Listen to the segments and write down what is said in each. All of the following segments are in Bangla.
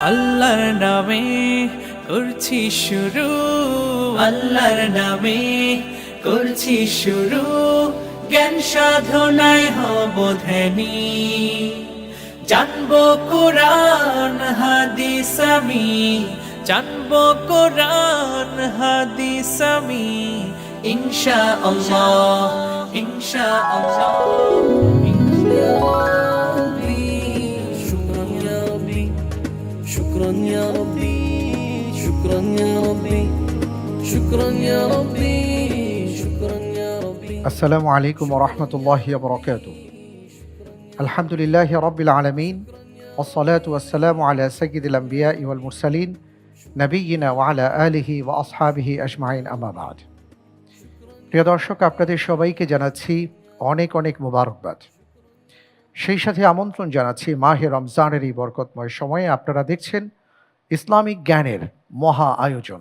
আল্লাহর নামে করছি শুরু, আল্লাহর নামে করছি শুরু, জ্ঞান সাধনায় হব ধ্যানী। জানবো কোরআন হাদিস আমি, জানবো কোরআন হাদিস আমি, ইনশাআল্লাহ ইনশাআল্লাহ। شكرا يا ربي شكرا يا ربي شكرا يا ربي شكرا يا ربي আসসালামু আলাইকুম ওয়া রাহমাতুল্লাহি ওয়া বারাকাতুহু। আলহামদুলিল্লাহি রাব্বিল আলামিন ওয়াস সালাতু ওয়াস সালামু আলা সাইয়্যিদিল আমবিয়াই ওয়াল মুরসালিন নবিয়িনা ওয়া আলা আলিহি ওয়া আসহাবিহি আজমাইন, আম্মা বা'দ। প্রিয় দর্শক, আপনাদের সবাইকে জানাচ্ছি অনেক অনেক মোবারকবাদ। সেই সাথে আমন্ত্রণ জানাচ্ছি মাহে রমজানের এই বরকতময় সময়ে। আপনারা দেখছেন ইসলামিক জ্ঞানের মহা আয়োজন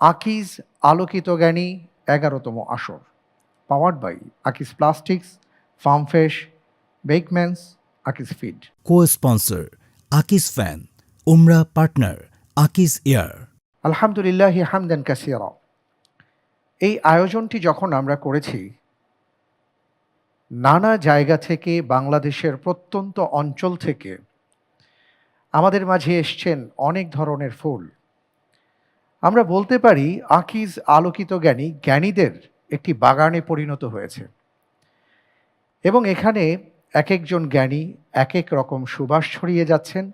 আকিজ আলোকিত জ্ঞানী 11তম আসর, powered by Akij plastics, Farm Fresh, Bakeman's, Akij feed. Co-sponsor Akis Fan, Umrah Partner Akis Air. আলহামদুলিল্লাহি হামদান কাসীরা। এই আয়োজনটি যখন আমরা করেছি, নানা জায়গা থেকে, বাংলাদেশের প্রত্যন্ত অঞ্চল থেকে আমাদের মাঝে এসছেন অনেক ধরনের ফুল। আমরা বলতে পারি আকিজ আলোকিত জ্ঞানী জ্ঞানীদের একটি বাগানে পরিণত হয়েছে, এবং এখানে এক একজন জ্ঞানী এক এক রকম সুবাস ছড়িয়ে যাচ্ছেন,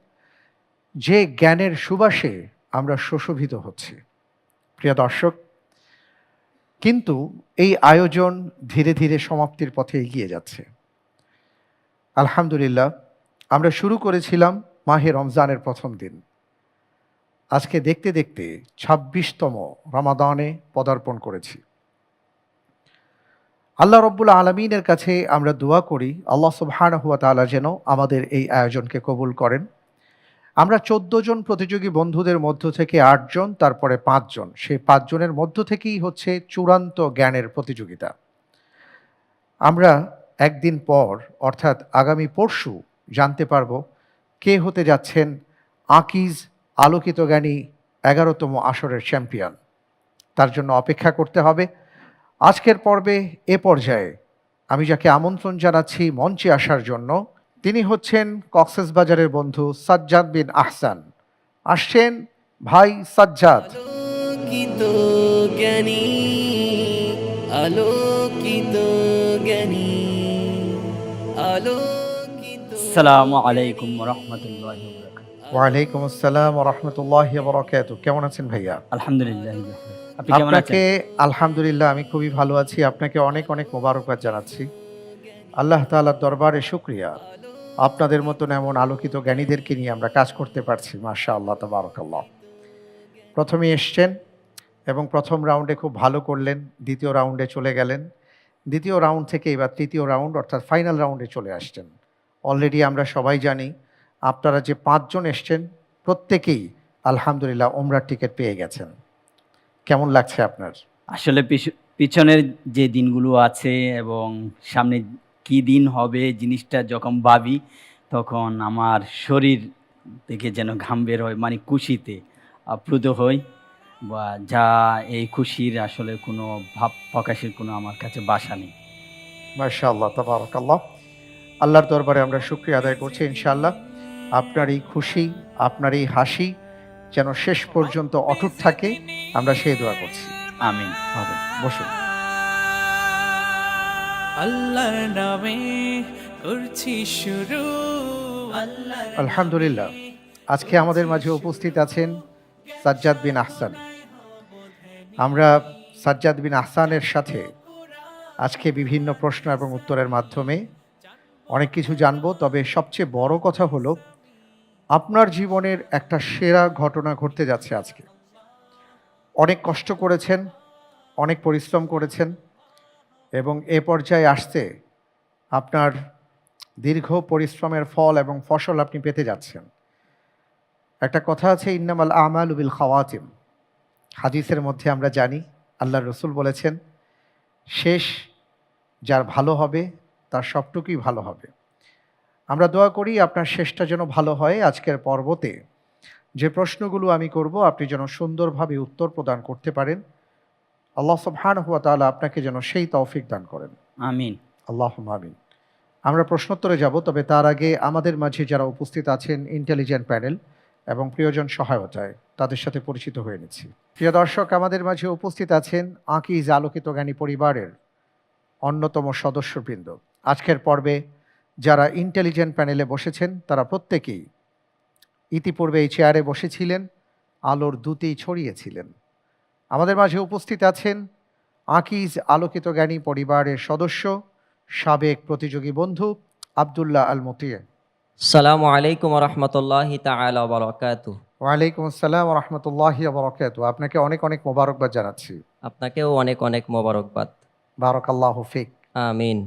যে জ্ঞানের সুবাসে আমরা সুশোভিত হচ্ছি। প্রিয় দর্শক, কিন্তু এই আয়োজন ধীরে ধীরে সমাপ্তির পথে এগিয়ে যাচ্ছে। আলহামদুলিল্লাহ, আমরা শুরু করেছিলাম মাহে রমজানের প্রথম দিন। আজকে দেখতে দেখতে ২৬তম রমাদানে পদার্পণ করেছি। আল্লাহ রব্বুল আলামিনের কাছে আমরা দোয়া করি আল্লাহ সুবহানাহু ওয়া তাআলা যেন আমাদের এই আয়োজনকে কবুল করেন। আমরা ১৪ জন প্রতিযোগী বন্ধুদের মধ্য থেকে ৮ জন, তারপরে ৫ জন, সেই ৫ জনের মধ্য থেকেই হচ্ছে চূড়ান্ত জ্ঞানের প্রতিযোগিতা। আমরা একদিন পর অর্থাৎ আগামী পরশু জানতে পারব কে হতে যাচ্ছেন আকিজ আলোকিত জ্ঞানী 11তম আসরের চ্যাম্পিয়ন। তার জন্য অপেক্ষা করতে হবে। আজকের পর্বে এ পর্যায়ে আমি যাকে আমন্ত্রণ জানাচ্ছি মঞ্চে আসার জন্য, তিনি হচ্ছেন কক্সবাজারের বন্ধু সাজ্জাদ বিন আহসান। আসছেন ভাই সাজ্জাদ। আলোকিত জ্ঞানী আলোকিত জ্ঞানী আলোকিত। আসসালামু আলাইকুম রহমতুল্লাহি ওয়া বারাকাতুহু। ওয়ালাইকুম আসসালাম ওয়া রাহমাতুল্লাহি ওয়া বারাকাতুহু। কেমন আছেন ভাইয়া? আলহামদুলিল্লাহ, আপনি কেমন আপনাকে আছেন? আলহামদুলিল্লাহ, আমি খুবই ভালো আছি। আপনাকে অনেক অনেক মোবারকবাদ জানাচ্ছি। আল্লাহ তাআলার দরবারে শুকরিয়া, আপনাদের মতন এমন আলোকিত জ্ঞানীদেরকে নিয়ে আমরা কাজ করতে পারছি। মাশাআল্লাহ, তাবারাকাল্লাহ। প্রথমে এসছেন এবং প্রথম রাউন্ডে খুব ভালো করলেন, দ্বিতীয় রাউন্ডে চলে গেলেন, দ্বিতীয় রাউন্ড থেকে এবার তৃতীয় রাউন্ড অর্থাৎ ফাইনাল রাউন্ডে চলে আসছেন। অলরেডি আমরা সবাই জানি আপনারা যে ৫ জন এসছেন প্রত্যেকেই আলহামদুলিল্লাহ ওমরার টিকিট পেয়ে গেছেন। কেমন লাগছে আপনার? আসলে পিছনের যে দিনগুলো আছে এবং সামনে কি দিন হবে জিনিসটা যখন ভাবি, তখন আমার শরীর থেকে যেন ঘাম বের হয়, মানে খুশিতে আপ্লুত হই, বা যা এই খুশির আসলে কোনো ভাব প্রকাশের কোনো আমার কাছে ভাষা নেই। মাশাআল্লাহ, তাবারাকাল্লাহ। আল্লাহর দরবারে আমরা শুকরিয়া আদায় করছি। ইনশাআল্লাহ আপনার এই খুশি, আপনার এই হাসি যেন শেষ পর্যন্ত অটুট থাকে, আমরা সেই দোয়া করছি। আমিন। হবে, বসুন। আল্লাহর নামে করছি শুরু, আল্লাহর আলহামদুলিল্লাহ, আজকে আমাদের মাঝে উপস্থিত আছেন সাজ্জাদ বিন আহসান। আমরা সাজ্জাদ বিন আহসানের সাথে আজকে বিভিন্ন প্রশ্ন এবং উত্তরের মাধ্যমে অনেক কিছু জানবো। তবে সবচেয়ে বড় কথা হলো, আপনার জীবনের একটা সেরা ঘটনা ঘটতে যাচ্ছে আজকে। অনেক কষ্ট করেছেন, অনেক পরিশ্রম করেছেন, এবং এ পর্যায়ে আসতে আপনার দীর্ঘ পরিশ্রমের ফল এবং ফসল আপনি পেতে যাচ্ছেন। একটা কথা আছে, ইন্নামাল আমালু বিল খাওয়াতিম। হাদিসের মধ্যে আমরা জানি আল্লাহর রসুল বলেছেন, শেষ যার ভালো হবে তার সবটুকুই ভালো হবে। আমরা দোয়া করি আপনার শেষটা যেন ভালো হয়। আজকের পর্বতে যে প্রশ্নগুলো আমি করব আপনি যেন সুন্দরভাবে উত্তর প্রদান করতে পারেন। আল্লাহ সুবহানাহু ওয়া তাআলা আপনাকে যেন সেই তৌফিক দান করেন। আমিন। আল্লাহুম্মা আমিন। আমরা প্রশ্নোত্তরে যাব, তবে তার আগে আমাদের মাঝে যারা উপস্থিত আছেন ইন্টেলিজেন্ট প্যানেল এবং প্রিয়জন সহায়তায়, তাদের সাথে পরিচিত হয়ে নিচ্ছি। প্রিয় দর্শক, আমাদের মাঝে উপস্থিত আছেন আকিজ আলোকিত জ্ঞানী পরিবারের অন্যতম সদস্যবৃন্দ। আজকের পর্বে যারা ইন্টেলিজেন্ট প্যানেলে বসেছেন তারা প্রত্যেকেই ইতিপূর্বে এই চেয়ারে বসেছিলেন, আলোর দ্যুতি ছড়িয়েছিলেন। আমাদের মাঝে উপস্থিত আছেন আকিজ আলোকিত জ্ঞানী পরিবারের সদস্য, সাবেক প্রতিযোগী বন্ধু আব্দুল্লাহ আল মতিয়া। আসসালামু আলাইকুম রহমতুল্লাহি তাআলা ওয়া বারাকাতুহু। ওয়ালাইকুম আসসালাম ওয়া রাহমাতুল্লাহি ওয়া বারাকাতুহু। আপনাকে অনেক অনেক মোবারকবাদ জানাচ্ছি। আপনাকেও অনেক অনেক মোবারকবাদ। বারাকাল্লাহু ফিক। আমিন।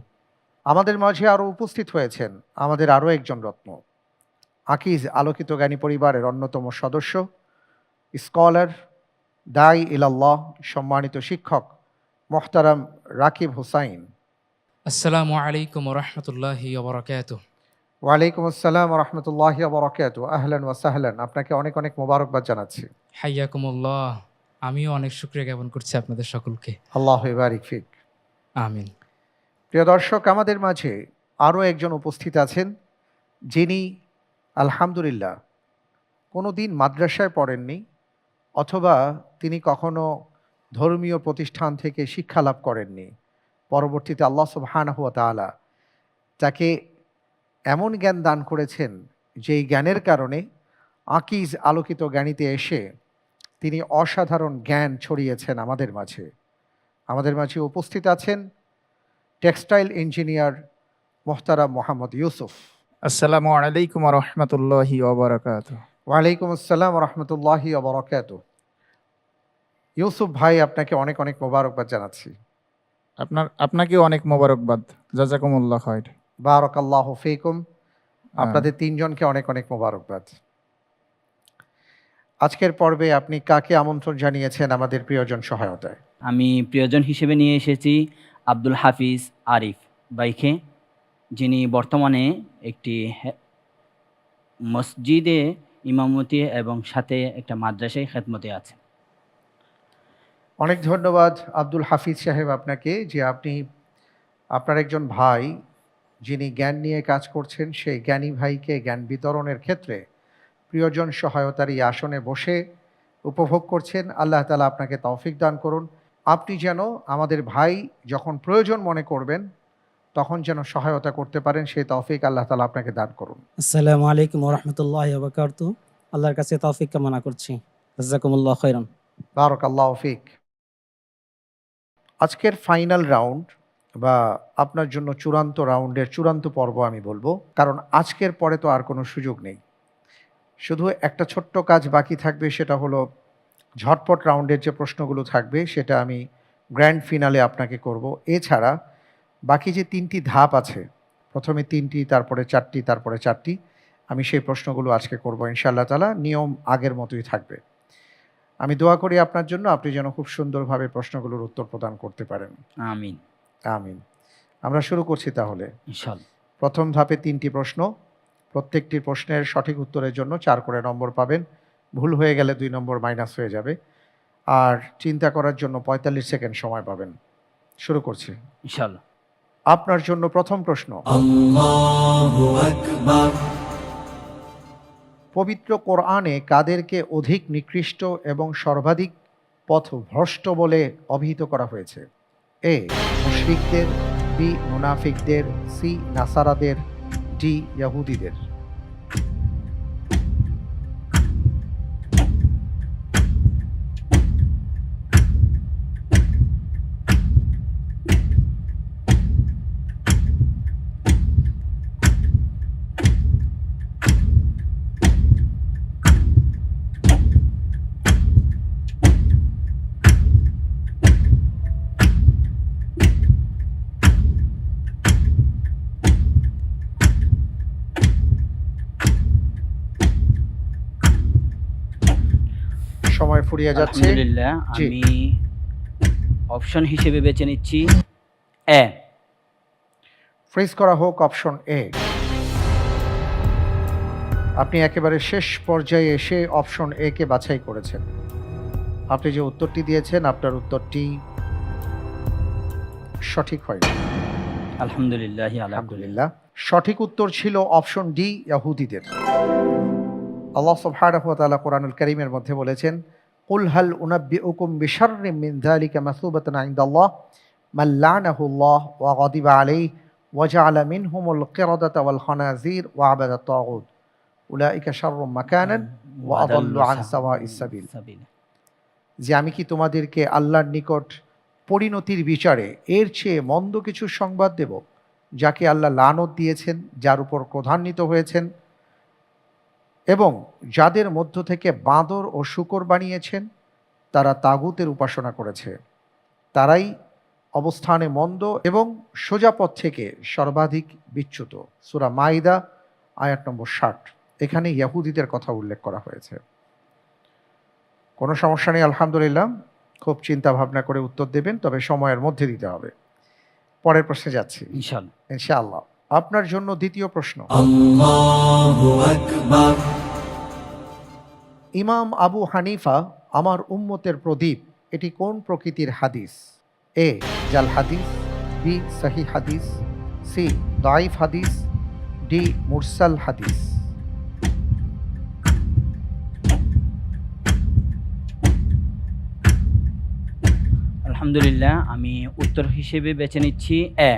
আমাদের মাঝে আরও উপস্থিত হয়েছেন আমাদের আরও একজন রত্ন, আকিজ আলোকিত জ্ঞানী পরিবারের অন্যতম সদস্য, স্কলার, দাই ইলাল্লাহ, সম্মানিত শিক্ষক মোহতারাম রাকিব হুসাইন। আসসালামু আলাইকুম রহমতুল্লাহি ওবরাকাতুহ। ওয়ালাইকুম আসসালাম ওয়া রাহমাতুল্লাহি ওয়া বারাকাতুহু। আহলান ওয়া সাহলান। আপনাকে অনেক অনেক মোবারকবাদ জানাচ্ছি। হাইয়াকুমুল্লাহ। আমিও অনেক শুকরিয়া জ্ঞাপন করছি আপনাদের সকলকে। আল্লাহু বারিক ফিক। আমিন। প্রিয় দর্শক, আমাদের মাঝে আরও একজন উপস্থিত আছেন যিনি আলহামদুলিল্লাহ কোনো দিন মাদ্রাসায় পড়েননি, অথবা তিনি কখনো ধর্মীয় প্রতিষ্ঠান থেকে শিক্ষা লাভ করেননি। পরবর্তীতে আল্লাহ সুবহানাহু ওয়া তাআলা তাকে এমন জ্ঞান দান করেছেন যেই জ্ঞানের কারণে আকিজ আলোকিত জ্ঞানীতে এসে তিনি অসাধারণ জ্ঞান ছড়িয়েছেন আমাদের মাঝে। আমাদের মাঝে উপস্থিত আছেন টেক্সটাইল ইঞ্জিনিয়ার মোহতারাম মোহাম্মদ ইউসুফ। আসসালামু আলাইকুম রহমতুল্লাহি ওবরাকাতুহু। ওয়ালাইকুম আসসালাম রহমতুল্লাহি ওয়া বারাকাতুহু। ইউসুফ ভাই, আপনাকে অনেক অনেক মোবারকবাদ জানাচ্ছি। আপনাকেও অনেক মোবারকবাদ। জাযাকুমুল্লাহ খায়র। বারাকাল্লাহু ফিকুম। আপনাদের তিনজনকে অনেক অনেক মোবারকবাদ। আজকের পর্বে আপনি কাকে আমন্ত্রণ জানিয়েছেন আমাদের প্রিয়জন সহায়তায়? আমি প্রিয়জন হিসেবে নিয়ে এসেছি আব্দুল হাফিজ আরিফ ভাইকে, যিনি বর্তমানে একটি মসজিদে ইমামতি এবং সাথে একটা মাদ্রাসায় খেদমতে আছেন। অনেক ধন্যবাদ আব্দুল হাফিজ সাহেব আপনাকে, যে আপনি আপনার একজন ভাই যিনি জ্ঞান নিয়ে কাজ করছেন, সেই জ্ঞানী ভাইকে জ্ঞান বিতরণের ক্ষেত্রে প্রিয়জন সহায়তার এই আসনে বসে উপভোগ করছেন। আল্লাহ তাআলা আপনাকে তৌফিক দান করুন। আপনি যেন আমাদের ভাই যখন প্রয়োজন মনে করবেন তখন যেন সহায়তা করতে পারেন, সেই তৌফিক আল্লাহ তাআলা আপনাকে দান করুন। আসসালামু আলাইকুম রহমতুল্লাহি ওয়া বারাকাতুহু। আল্লাহর কাছে তৌফিক কামনা করছি। জাযাকুমুল্লাহ খাইরান। বারাকাল্লাহু ফিক। আজকের ফাইনাল রাউন্ড বা আপনার জন্য চূড়ান্ত রাউন্ডের চূড়ান্ত পর্ব আমি বলবো, কারণ আজকের পরে তো আর কোনো সুযোগ নেই। শুধু একটা ছোট্ট কাজ বাকি থাকবে, সেটা হলো ঝটপট রাউন্ডের যে প্রশ্নগুলো থাকবে সেটা আমি গ্র্যান্ড ফিনালে আপনাকে করব। এছাড়া বাকি যে 3টি ধাপ আছে, প্রথমে 3টি, তারপরে 4টি, তারপরে 4টি, আমি সেই প্রশ্নগুলো আজকে করব ইনশাআল্লাহ তাআলা। নিয়ম আগের মতোই থাকবে। আমি দোয়া করি আপনার জন্য, আপনি যেন খুব সুন্দরভাবে প্রশ্নগুলোর উত্তর প্রদান করতে পারেন। আমিন আমিন। আমরা শুরু করছি তাহলে। ইনশাআল্লাহ। প্রথম ধাপে 3টি প্রশ্ন, প্রত্যেকটি প্রশ্নের সঠিক উত্তরের জন্য 4 করে নম্বর পাবেন। ভুল হয়ে গেলে 2 নম্বর মাইনাস হয়ে যাবে। আর চিন্তা করার জন্য 45 সেকেন্ড সময় পাবেন। শুরু করছি ইনশাআল্লাহ। আপনার জন্য প্রথম প্রশ্ন। পবিত্র কোরআনে কাদেরকে অধিক নিকৃষ্ট এবং সর্বাধিক পথভ্রষ্ট বলে অভিহিত করা হয়েছে? এ মুশরিকদের, বি মুনাফিকদের, সি নাসারাদের, ডি ইহুদিদের। সময় ফুরিয়ে যাচ্ছে। আলহামদুলিল্লাহ, জি। আমি অপশন হিসেবে বেছে নিচ্ছি এ। ফ্রিজ করা হোক অপশন এ। আপনি একেবারে শেষ পর্যায়ে এসে অপশন এ কে বাছাই করেছেন। আপনি যে উত্তরটি দিয়েছেন আপনার উত্তরটি সঠিক হয়নি। আলহামদুলিল্লাহ আলা আলহামদুলিল্লাহ, সঠিক উত্তর ছিল অপশন ডি, ইহুদিদের। আল্লাহ সুবহানাহু ওয়া তাআলা কোরআনুল কারীমের মধ্যে বলেছেন, কুল হাল উনাব্বিউকুম বিশাররিম মিন যালিকা মাসুবাতান ইনদাল্লাহ মান লা'নাহুল্লাহ ওয়া গাদিবা আলাইহি ওয়া জাআলা মিনহুমুল কিরাদাতা ওয়াল খানাযির ওয়া আবাদাত তাগুত উলাইকা শাররুম মাকানান ওয়া আদাল্লু আন সাওয়াইস সাবিল। যে আমি কি তোমাদেরকে আল্লাহর নিকট পরিণতির বিচারে এর চেয়ে মন্দ কিছু সংবাদ দেব, যাকে আল্লাহ লানত দিয়েছেন, যার উপর ক্রোধান্বিত হয়েছেন, এবং যাদের মধ্য থেকে বাঁদর ও শূকর বানিয়েছেন, তারা তাগুতের উপাসনা করেছে, তারাই অবস্থানে মন্দ এবং সোজা পথ থেকে সর্বাধিক বিচ্যুত। সূরা মাইদা আয়াত নম্বর 60। এখানে ইহুদিদের কথা উল্লেখ করা হয়েছে। কোনো সমস্যা নেই, আলহামদুলিল্লাহ। খুব চিন্তা ভাবনা করে উত্তর দেবেন, তবে সময়ের মধ্যে দিতে হবে। পরের প্রশ্নে যাচ্ছি ইনশাআল্লাহ। ইনশাআল্লাহ। আপনার জন্য দ্বিতীয় প্রশ্ন। ইমাম আবু হানিফা আমার উম্মতের প্রদীপ, এটি কোন প্রকৃতির হাদিস? এ জাল হাদিস, বি সহিহ হাদিস, সি দাইফ হাদিস, ডি মুরসাল হাদিস। আলহামদুলিল্লাহ, আমি উত্তর হিসেবে বেছে নিচ্ছি এ।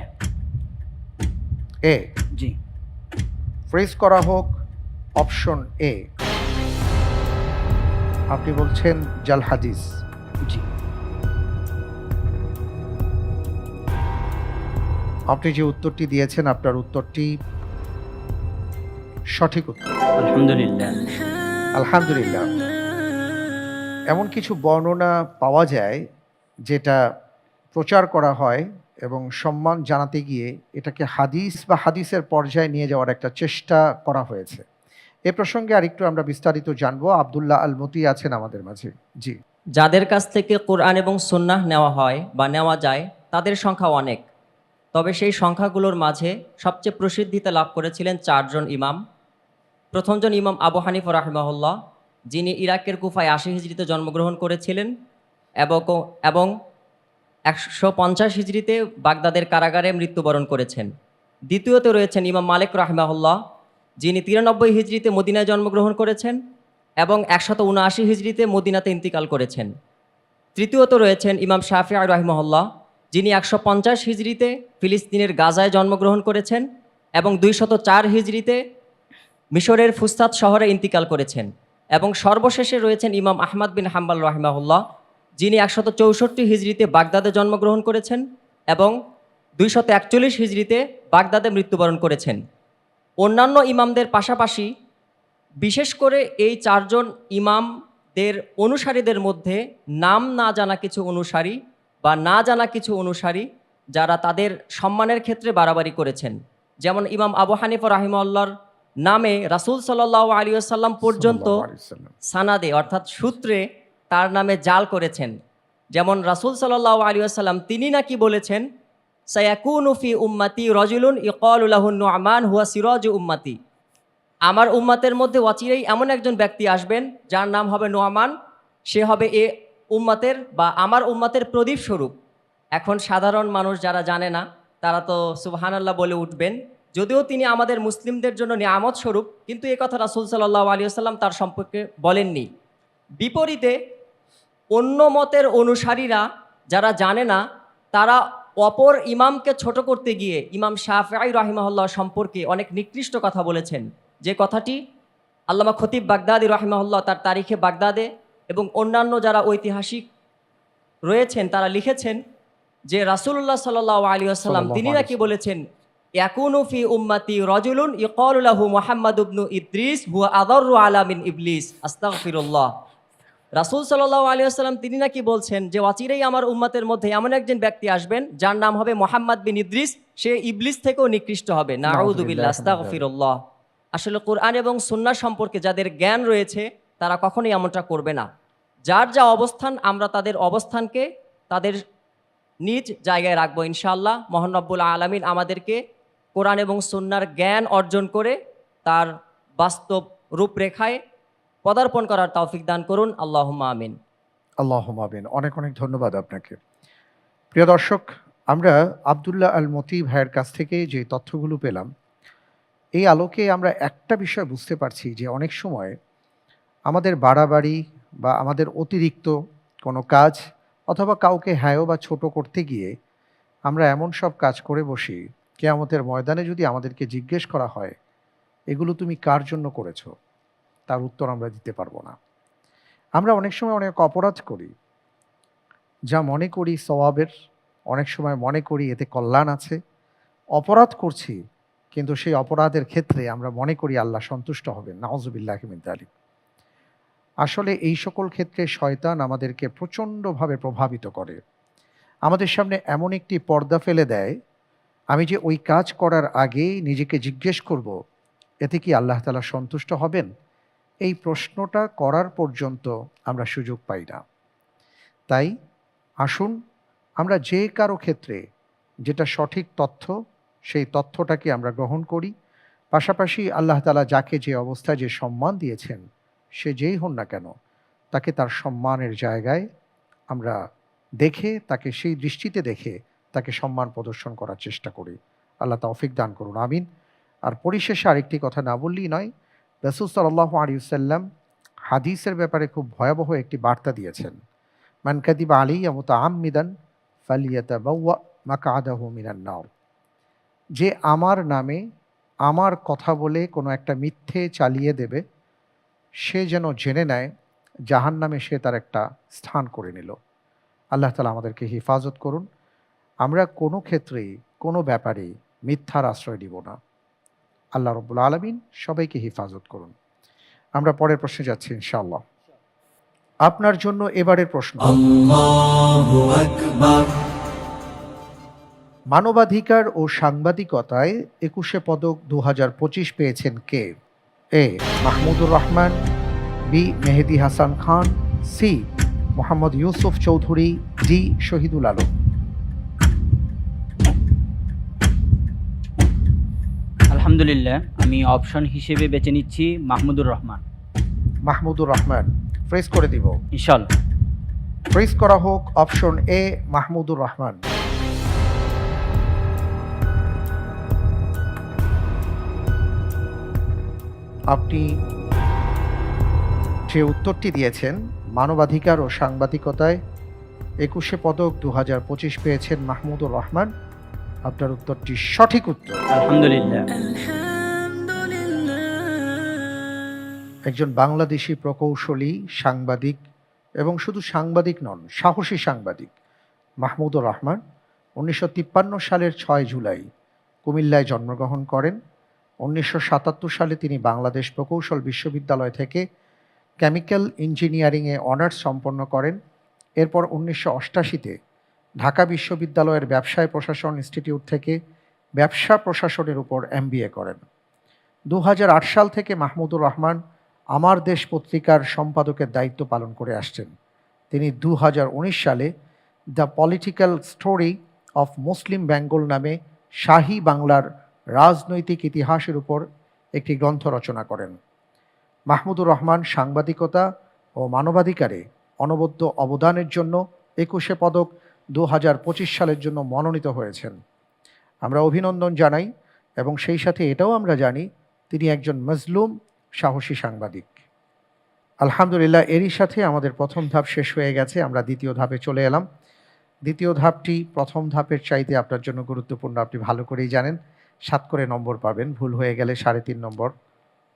এ জি। ফ্রিজ করা হোক অপশন এ। আপনি বলছেন জাল হাদিস। জি। আপনি যে উত্তরটি দিয়েছেন আপনার উত্তরটি সঠিক উত্তর। আলহামদুলিল্লাহ। আলহামদুলিল্লাহ। এমন কিছু বর্ণনা পাওয়া যায় যেটা প্রচার করা হয় এবং সম্মান জানাতে গিয়ে এটাকে হাদিস বা হাদিসের পর্যায়ে নিয়ে যাওয়ার একটা চেষ্টা করা হয়েছে। এ প্রসঙ্গে আরেকটু আমরা বিস্তারিত জানবো। আব্দুল্লাহ আল মতি আছেন আমাদের মাঝে। জি। যাদের কাছ থেকে কোরআন এবং সুন্নাহ নেওয়া হয় বা নেওয়া যায় তাদের সংখ্যা অনেক, তবে সেই সংখ্যাগুলোর মাঝে সবচেয়ে প্রসিদ্ধিতে লাভ করেছিলেন 4 জন ইমাম। প্রথমজন ইমাম আবু হানিফা রাহিমাহুল্লাহ, যিনি ইরাকের কুফায় 80 হিজরিতে জন্মগ্রহণ করেছিলেন এবং 150 হিজরিতে বাগদাদের কারাগারে মৃত্যুবরণ করেছেন। দ্বিতীয়তে রয়েছেন ইমাম মালিক রাহিমাহুল্লাহ, যিনি 93 হিজরিতে মদিনায় জন্মগ্রহণ করেছেন এবং 179 হিজরিতে মদিনাতে ইন্তিকাল করেছেন। তৃতীয়ত রয়েছেন ইমাম শাফিঈ রাহিমাহুল্লাহ, যিনি 150 হিজরিতে ফিলিস্তিনের গাজায় জন্মগ্রহণ করেছেন এবং 204 হিজরিতে মিশরের ফুস্তাত শহরে ইন্তিকাল করেছেন। এবং সর্বশেষে রয়েছেন ইমাম আহমদ বিন হাম্বল রাহিমাহুল্লাহ, যিনি 164 হিজরিতে বাগদাদে জন্মগ্রহণ করেছেন এবং 241 হিজরিতে বাগদাদে মৃত্যুবরণ করেছেন। অন্যান্য ইমামদের পাশাপাশি বিশেষ করে এই 4 জন ইমামদের অনুসারীদের মধ্যে নাম না জানা কিছু অনুসারী বা না জানা কিছু অনুসারী যারা তাদের সম্মানের ক্ষেত্রে বাড়াবাড়ি করেছেন। যেমন ইমাম আবু হানিফা রাহিমাহুল্লাহর নামে রাসূল সাল্লাল্লাহু আলাইহি ওয়াসাল্লাম পর্যন্ত সানাদে অর্থাৎ সূত্রে তার নামে জাল করেছেন। যেমন রাসূল সাল্লাল্লাহু আলাইহি ওয়াসাল্লাম তিনি নাকি বলেছেন, সায়াকুনু ফি উম্মতি রাজুলুন ইকালু লাহু নু'মান হুয়া সিরাজু উম্মতি, আমার উম্মতের মধ্যে অচিরেই এমন একজন ব্যক্তি আসবেন যার নাম হবে নু'মান, সে হবে এ উম্মতের বা আমার উম্মতের প্রদীপ স্বরূপ। এখন সাধারণ মানুষ যারা জানে না তারা তো সুবহানাল্লাহ বলে উঠবেন, যদিও তিনি আমাদের মুসলিমদের জন্য নিয়ামত স্বরূপ, কিন্তু এ কথা রাসূল সাল্লাল্লাহু আলাইহি ওয়াসাল্লাম তার সম্পর্কে বলেননি। বিপরীতে অন্য মতের অনুসারীরা যারা জানে না তারা অপর ইমামকে ছোট করতে গিয়ে ইমাম শাফিঈ রাহিমাহুল্লাহ সম্পর্কে অনেক নিকৃষ্ট কথা বলেছেন, যে কথাটি আল্লামা খতিব বাগদাদি রাহিমাহুল্লাহ তার তারিখে বাগদাদে এবং অন্যান্য যারা ঐতিহাসিক রয়েছেন তারা লিখেছেন যে রাসূলুল্লাহ সাল্লাল্লাহু আলাইহি ওয়াসাল্লাম তিনি নাকি বলেছেন, ইয়াকুনু ফি উম্মতি রাজুলুন ইকালু লাহু মুহাম্মদ ইবনু ইদ্রিস হুয়া আদাররু আলা মিন ইবলিস আস্তাগফিরুল্লাহ। রাসূল সাল্লাল্লাহু আলাইহি ওয়াসাল্লাম তিনি নাকি বলছেন যে অচিরেই আমার উম্মতের মধ্যে এমন একজন ব্যক্তি আসবেন যার নাম হবে মুহাম্মদ বিন ইদ্রিস, সে ইবলিস থেকেও নিকৃষ্ট হবে। নাউযু বিল্লাহ, আস্তাগফিরুল্লাহ। আসলে কোরআন এবং সুন্নাহ সম্পর্কে যাদের জ্ঞান রয়েছে তারা কখনোই এমনটা করবে না। যার যা অবস্থান আমরা তাদের অবস্থানকে তাদের নিজ জায়গায় রাখবো ইনশাআল্লাহ। মহান রব্বুল আলামিন আমাদেরকে কোরআন এবং সুন্নাহর জ্ঞান অর্জন করে তার বাস্তব রূপরেখায় পদার্পণ করার তৌফিক দান করুন। আল্লাহুম্মা আমিন। আল্লাহুম্মা আমিন। অনেক অনেক ধন্যবাদ আপনাকে। প্রিয় দর্শক, আমরা আব্দুল্লাহ আল মতি ভাইয়ের কাছ থেকে যে তথ্যগুলো পেলাম, এই আলোকে আমরা একটা বিষয় বুঝতে পারছি যে অনেক সময় আমাদের বাড়াবাড়ি বা আমাদের অতিরিক্ত কোনো কাজ অথবা কাউকে হেয় বা ছোট করতে গিয়ে আমরা এমন সব কাজ করে বসি, কিয়ামতের ময়দানে যদি আমাদেরকে জিজ্ঞেস করা হয় এগুলো তুমি কার জন্য করেছো, তার উত্তর আমরা দিতে পারবো না। আমরা অনেক সময় অনেক অপরাধ করি, যা মনে করি সওয়াবের, অনেক সময় মনে করি এতে কল্যাণ আছে। অপরাধ করছি, কিন্তু সেই অপরাধের ক্ষেত্রে আমরা মনে করি আল্লাহ সন্তুষ্ট হবেন। নাউজুবিল্লাহি মিন যালিক। আসলে এই সকল ক্ষেত্রে শয়তান আমাদেরকে প্রচণ্ডভাবে প্রভাবিত করে। আমাদের সামনে এমন একটি পর্দা ফেলে দেয়, আমি যে ওই কাজ করার আগে নিজেকে জিজ্ঞেস করব, এতে কি আল্লাহ তাআলা সন্তুষ্ট হবেন? এই প্রশ্নটা করার পর্যন্ত আমরা সুযোগ পাই না। তাই আসুন আমরা যে কারো ক্ষেত্রে যেটা সঠিক তথ্য, সেই তথ্যটাকে আমরা গ্রহণ করি। পাশাপাশি আল্লাহ তাআলা যাকে যে অবস্থায় যে সম্মান দিয়েছেন, সে যেই হন না কেন, তাকে তার সম্মানের জায়গায় আমরা দেখে, তাকে সেই দৃষ্টিতে দেখে তাকে সম্মান প্রদর্শন করার চেষ্টা করি। আল্লাহ তৌফিক দান করুন, আমিন। আর পরিশেষে আরেকটি কথা না বললেই নয়, রাসূল সাল্লাল্লাহু আলাইহি ওয়াসাল্লাম হাদিসের ব্যাপারে খুব ভয়াবহ একটি বার্তা দিয়েছেন। মান কাযিবা আলাইয়া মুতাআম্মিদান ফালিয়াতাবাওয়া মাকআদাহু মিনান নার। যে আমার নামে আমার কথা বলে কোনো একটা মিথ্যে চালিয়ে দেবে, সে যেন জেনে নেয় জাহান্নামে সে তার একটা স্থান করে নিল। আল্লাহ তাআলা আমাদেরকে হেফাজত করুন। আমরা কোনো ক্ষেত্রেই কোনো ব্যাপারেই মিথ্যার আশ্রয় দিব না। আল্লাহ রাব্বুল আলামিন সবাইকে হেফাজত করুন। আমরা পরের প্রশ্নে যাচ্ছি ইনশাআল্লাহ। আপনার জন্য এবারের প্রশ্ন, মানবাধিকার ও সাংবাদিকতায় ২১শে পদক ২০২৫ পেয়েছেন কে? এ Mahmudur Rahman, B Mehedi Hasan Khan, C Mohammad Yusuf Chowdhury, D Shahidul Alam. আলহামদুলিল্লাহ, আমি অপশন হিসেবে বেছে নিচ্ছি মাহমুদুর রহমান। মাহমুদুর রহমান ফ্রেজ করে দিব। ইনশাআল্লাহ। ফ্রেজ করা হোক অপশন এ মাহমুদুর রহমান। আপনি যে উত্তরটি দিয়েছেন, মানবাধিকার ও সাংবাদিকতায় ২১শে পদক ২০২৫ পেয়েছেন মাহমুদুর রহমান, আপনার উত্তরটি সঠিক উত্তর। আলহামদুলিল্লাহ। একজন বাংলাদেশি প্রকৌশলী, সাংবাদিক এবং শুধু সাংবাদিক নন, সাহসী সাংবাদিক মাহমুদুর রহমান ১৯৫৩ সালের ৬ জুলাই কুমিল্লায় জন্মগ্রহণ করেন। ১৯৭৭ সালে তিনি বাংলাদেশ প্রকৌশল বিশ্ববিদ্যালয় থেকে কেমিক্যাল ইঞ্জিনিয়ারিংয়ে অনার্স সম্পন্ন করেন। এরপর ১৯৮৮-তে ঢাকা বিশ্ববিদ্যালয়ের ব্যবসায় প্রশাসন ইনস্টিটিউট থেকে ব্যবসা প্রশাসনের উপর MBA করেন। ২০০৮ সাল থেকে মাহমুদুর রহমান আমার দেশ পত্রিকার সম্পাদকের দায়িত্ব পালন করে আসছেন। তিনি ২০১৯ সালে the political story of Muslim Bengal নামে শাহী বাংলার রাজনৈতিক ইতিহাসের উপর একটি গ্রন্থ রচনা করেন। মাহমুদুর রহমান সাংবাদিকতা ও মানবাধিকারে অনবদ্য অবদানের জন্য ২১শে পদক ২০২৫ সালের জন্য মনোনীত হয়েছেন। আমরা অভিনন্দন জানাই এবং সেই সাথে এটাও আমরা জানি তিনি একজন মজলুম সাহসী সাংবাদিক। আলহামদুলিল্লাহ, এরই সাথে আমাদের প্রথম ধাপ শেষ হয়ে গেছে। আমরা দ্বিতীয় ধাপে চলে এলাম। দ্বিতীয় ধাপটি প্রথম ধাপের চাইতে আপনার জন্য গুরুত্বপূর্ণ, আপনি ভালো করেই জানেন। 7 করে নম্বর পাবেন, ভুল হয়ে গেলে 3.5 নম্বর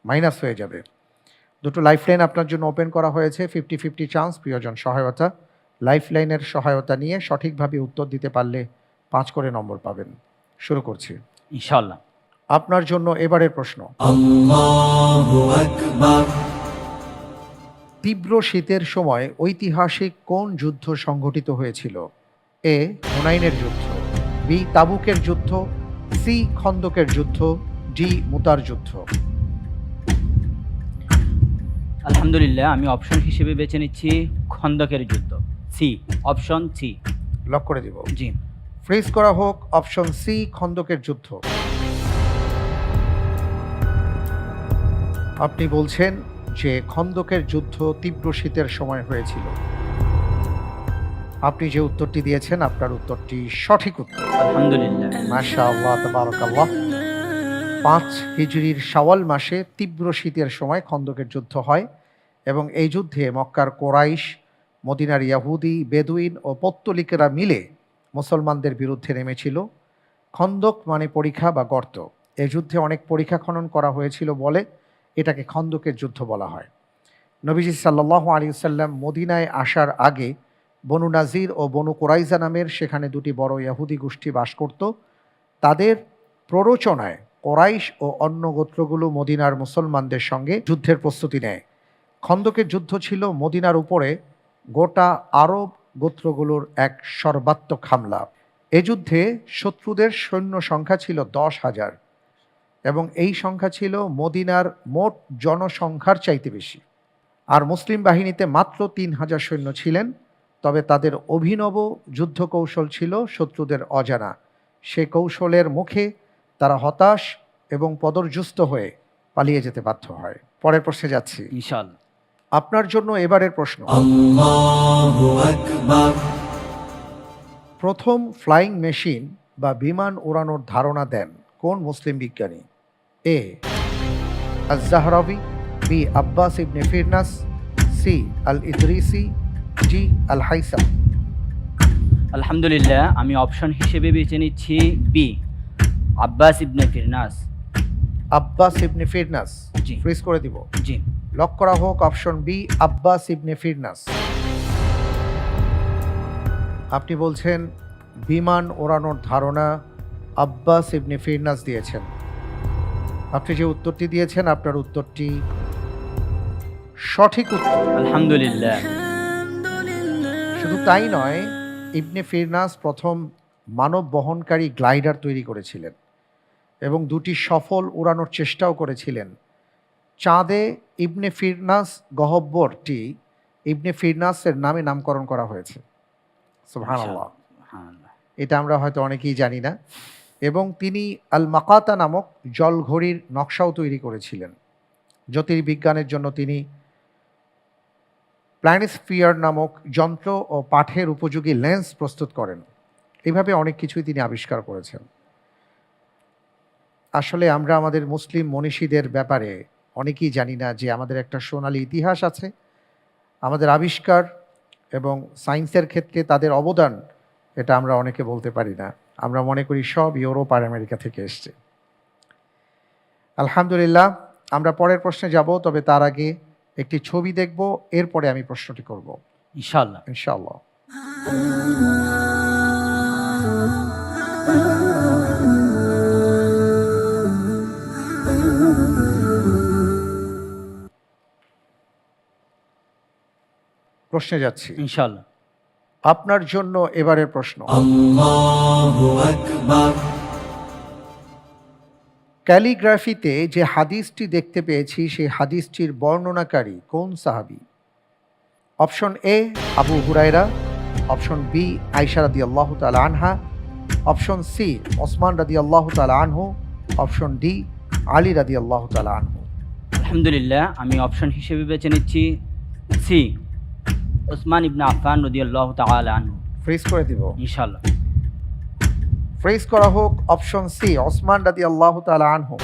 মাইনাস হয়ে যাবে। দুটো লাইফলাইন আপনার জন্য ওপেন করা হয়েছে, 50-50 চান্স, প্রিয়জন সহায়তা। লাইফলাইনের সহায়তা নিয়ে সঠিকভাবে উত্তর দিতে পারলে 5 করে নম্বর পাবেন। শুরু করছি ইনশাআল্লাহ। আপনার জন্য এবারের প্রশ্ন, তীব্র শীতের সময় ঐতিহাসিক কোন যুদ্ধ সংঘটিত হয়েছিল? এ হুনাইনের যুদ্ধ, বি তাবুকের যুদ্ধ, সি খন্দকের যুদ্ধ, ডি মুতার যুদ্ধ। আলহামদুলিল্লাহ, আমি অপশন হিসেবে বেছে নিচ্ছি খন্দকের যুদ্ধ, সি, অপশন সি। লক করে দিব। জি। ফ্রিজ করা হোক অপশন সি খন্দকের যুদ্ধ। আপনি বলছেন যে খন্দকের যুদ্ধ তীব্র শীতের সময় হয়েছিল। আপনি যে উত্তরটি দিয়েছেন আপনার উত্তরটি সঠিক উত্তর। আলহামদুলিল্লাহ। মাশাআল্লাহ তাবারাকাল্লাহ। 5 হিজরির শাওয়াল মাসে তীব্র শীতের সময় খন্দকের যুদ্ধ হয় এবং এই যুদ্ধে মক্কার কোরাইশ, মদিনার ইয়াহুদি, বেদুইন ও পত্তলিকেরা মিলে মুসলমানদের বিরুদ্ধে নেমেছিল। খন্দক মানে পরিখা বা গর্ত। এই যুদ্ধে অনেক পরিখা খনন করা হয়েছিল বলে এটাকে খন্দকের যুদ্ধ বলা হয়। নবীজি সাল্লাল্লাহু আলাইহি ওয়াসাল্লাম মদিনায় আসার আগে বনু নাজির ও বনু কুরাইজা নামের সেখানে দুটি বড় ইহুদি গোষ্ঠী বাস করত। তাদের প্ররোচনায় কোরাইশ ও অন্য গোত্রগুলো মদিনার মুসলমানদের সঙ্গে যুদ্ধের প্রস্তুতি নেয়। খন্দকের যুদ্ধ ছিল মদিনার উপরে গোটা আরব গোত্রগুলোর এক সর্বাত্মক হামলা। এ যুদ্ধে শত্রুদের সৈন্য সংখ্যা ছিল 10,000 এবং এই সংখ্যা ছিল মদিনার মোট জনসংখ্যার চাইতে বেশি। আর মুসলিম বাহিনীতে মাত্র 3,000 সৈন্য ছিলেন। তবে তাদের অভিনব যুদ্ধ কৌশল ছিল শত্রুদের অজানা। সে কৌশলের মুখে তারা হতাশ এবং পদর্যুস্ত হয়ে পালিয়ে যেতে বাধ্য হয়। পরের প্রশ্নে যাচ্ছি ইনশাআল্লাহ। আপনার জন্য এবারের প্রশ্ন। প্রথম ফ্লাইং মেশিন বা বিমান উড়ানোর ধারণা দেন কোন মুসলিম বিজ্ঞানী? এ আজ-জাহরাবি, বি আব্বাস ইবনে ফিরনাস, সি আল ইদরিসি, জি আল হাইসাম। আলহামদুলিল্লাহ, আমি অপশন হিসেবে বেছে নিচ্ছি বি, আব্বাস ইবনে ফিরনাস। আব্বাস ইবনে ফিরনাস জি। ফ্রিজ করে দিব। জি। লক করা হোক অপশন বি, আব্বাস ইবনে ফিরনাস। আপনি বলছেন বিমান ওড়ানোর ধারণা আব্বাস ইবনে ফিরনাস দিয়েছেন। আপনি যে উত্তরটি দিয়েছেন আপনার উত্তরটি সঠিক উত্তর। আলহামদুলিল্লাহ। শুধু তাই নয়, ইবনে ফিরনাস প্রথম মানব বহনকারী গ্লাইডার তৈরি করেছিলেন এবং দুটি সফল উড়ানোর চেষ্টাও করেছিলেন। চাঁদে ইবনে ফিরনাস গহ্বরটি ইবনে ফিরনাসের নামে নামকরণ করা হয়েছে। সুবহানাল্লাহ। এটা আমরা হয়তো অনেকেই জানি না। এবং তিনি আল মাকাতা নামক জলঘড়ির নকশাও তৈরি করেছিলেন। জ্যোতির্বিজ্ঞানের জন্য তিনি প্ল্যানেস্ফিয়ার নামক যন্ত্র ও পাঠের উপযোগী লেন্স প্রস্তুত করেন। এইভাবে অনেক কিছুই তিনি আবিষ্কার করেছেন। আসলে আমরা আমাদের মুসলিম মনীষীদের ব্যাপারে অনেকেই জানি না যে আমাদের একটা সোনালী ইতিহাস আছে। আমাদের আবিষ্কার এবং সায়েন্সের ক্ষেত্রে তাদের অবদান এটা আমরা অনেকে বলতে পারি না। আমরা মনে করি সব ইউরোপ আর আমেরিকা থেকে এসছে। আলহামদুলিল্লাহ, আমরা পরের প্রশ্নে যাব, তবে তার আগে একটি ছবি দেখব, এরপরে আমি প্রশ্নটি করব ইনশাআল্লাহ। ইনশাআল্লাহ। প্রশ্নে যাচ্ছি ইনশাআল্লাহ। আপনার জন্য এবারের প্রশ্ন। ক্যালিগ্রাফিতে যে হাদিসটি দেখতে পেয়েছি সেই হাদিসটির বর্ণনাকারী কোন সাহাবী? অপশন এ আবু হুরায়রা, অপশন বি আয়েশা রাদিয়াল্লাহু তাআলা আনহা, অপশন সি ওসমান রাদিয়াল্লাহু তাআলা আনহু, অপশন ডি আলী রাদিয়াল্লাহু তাআলা আনহু। আলহামদুলিল্লাহ, আমি অপশন হিসেবে বেছে নিচ্ছি সি, ওসমান ইবনে আফফান রাদিয়াল্লাহু তাআলা আনহু। ফ্রিজ করে দিব ইনশাআল্লাহ। ফ্রিজ করা হোক অপশন সি, ওসমান রাদিয়াল্লাহু তাআলা আনহু।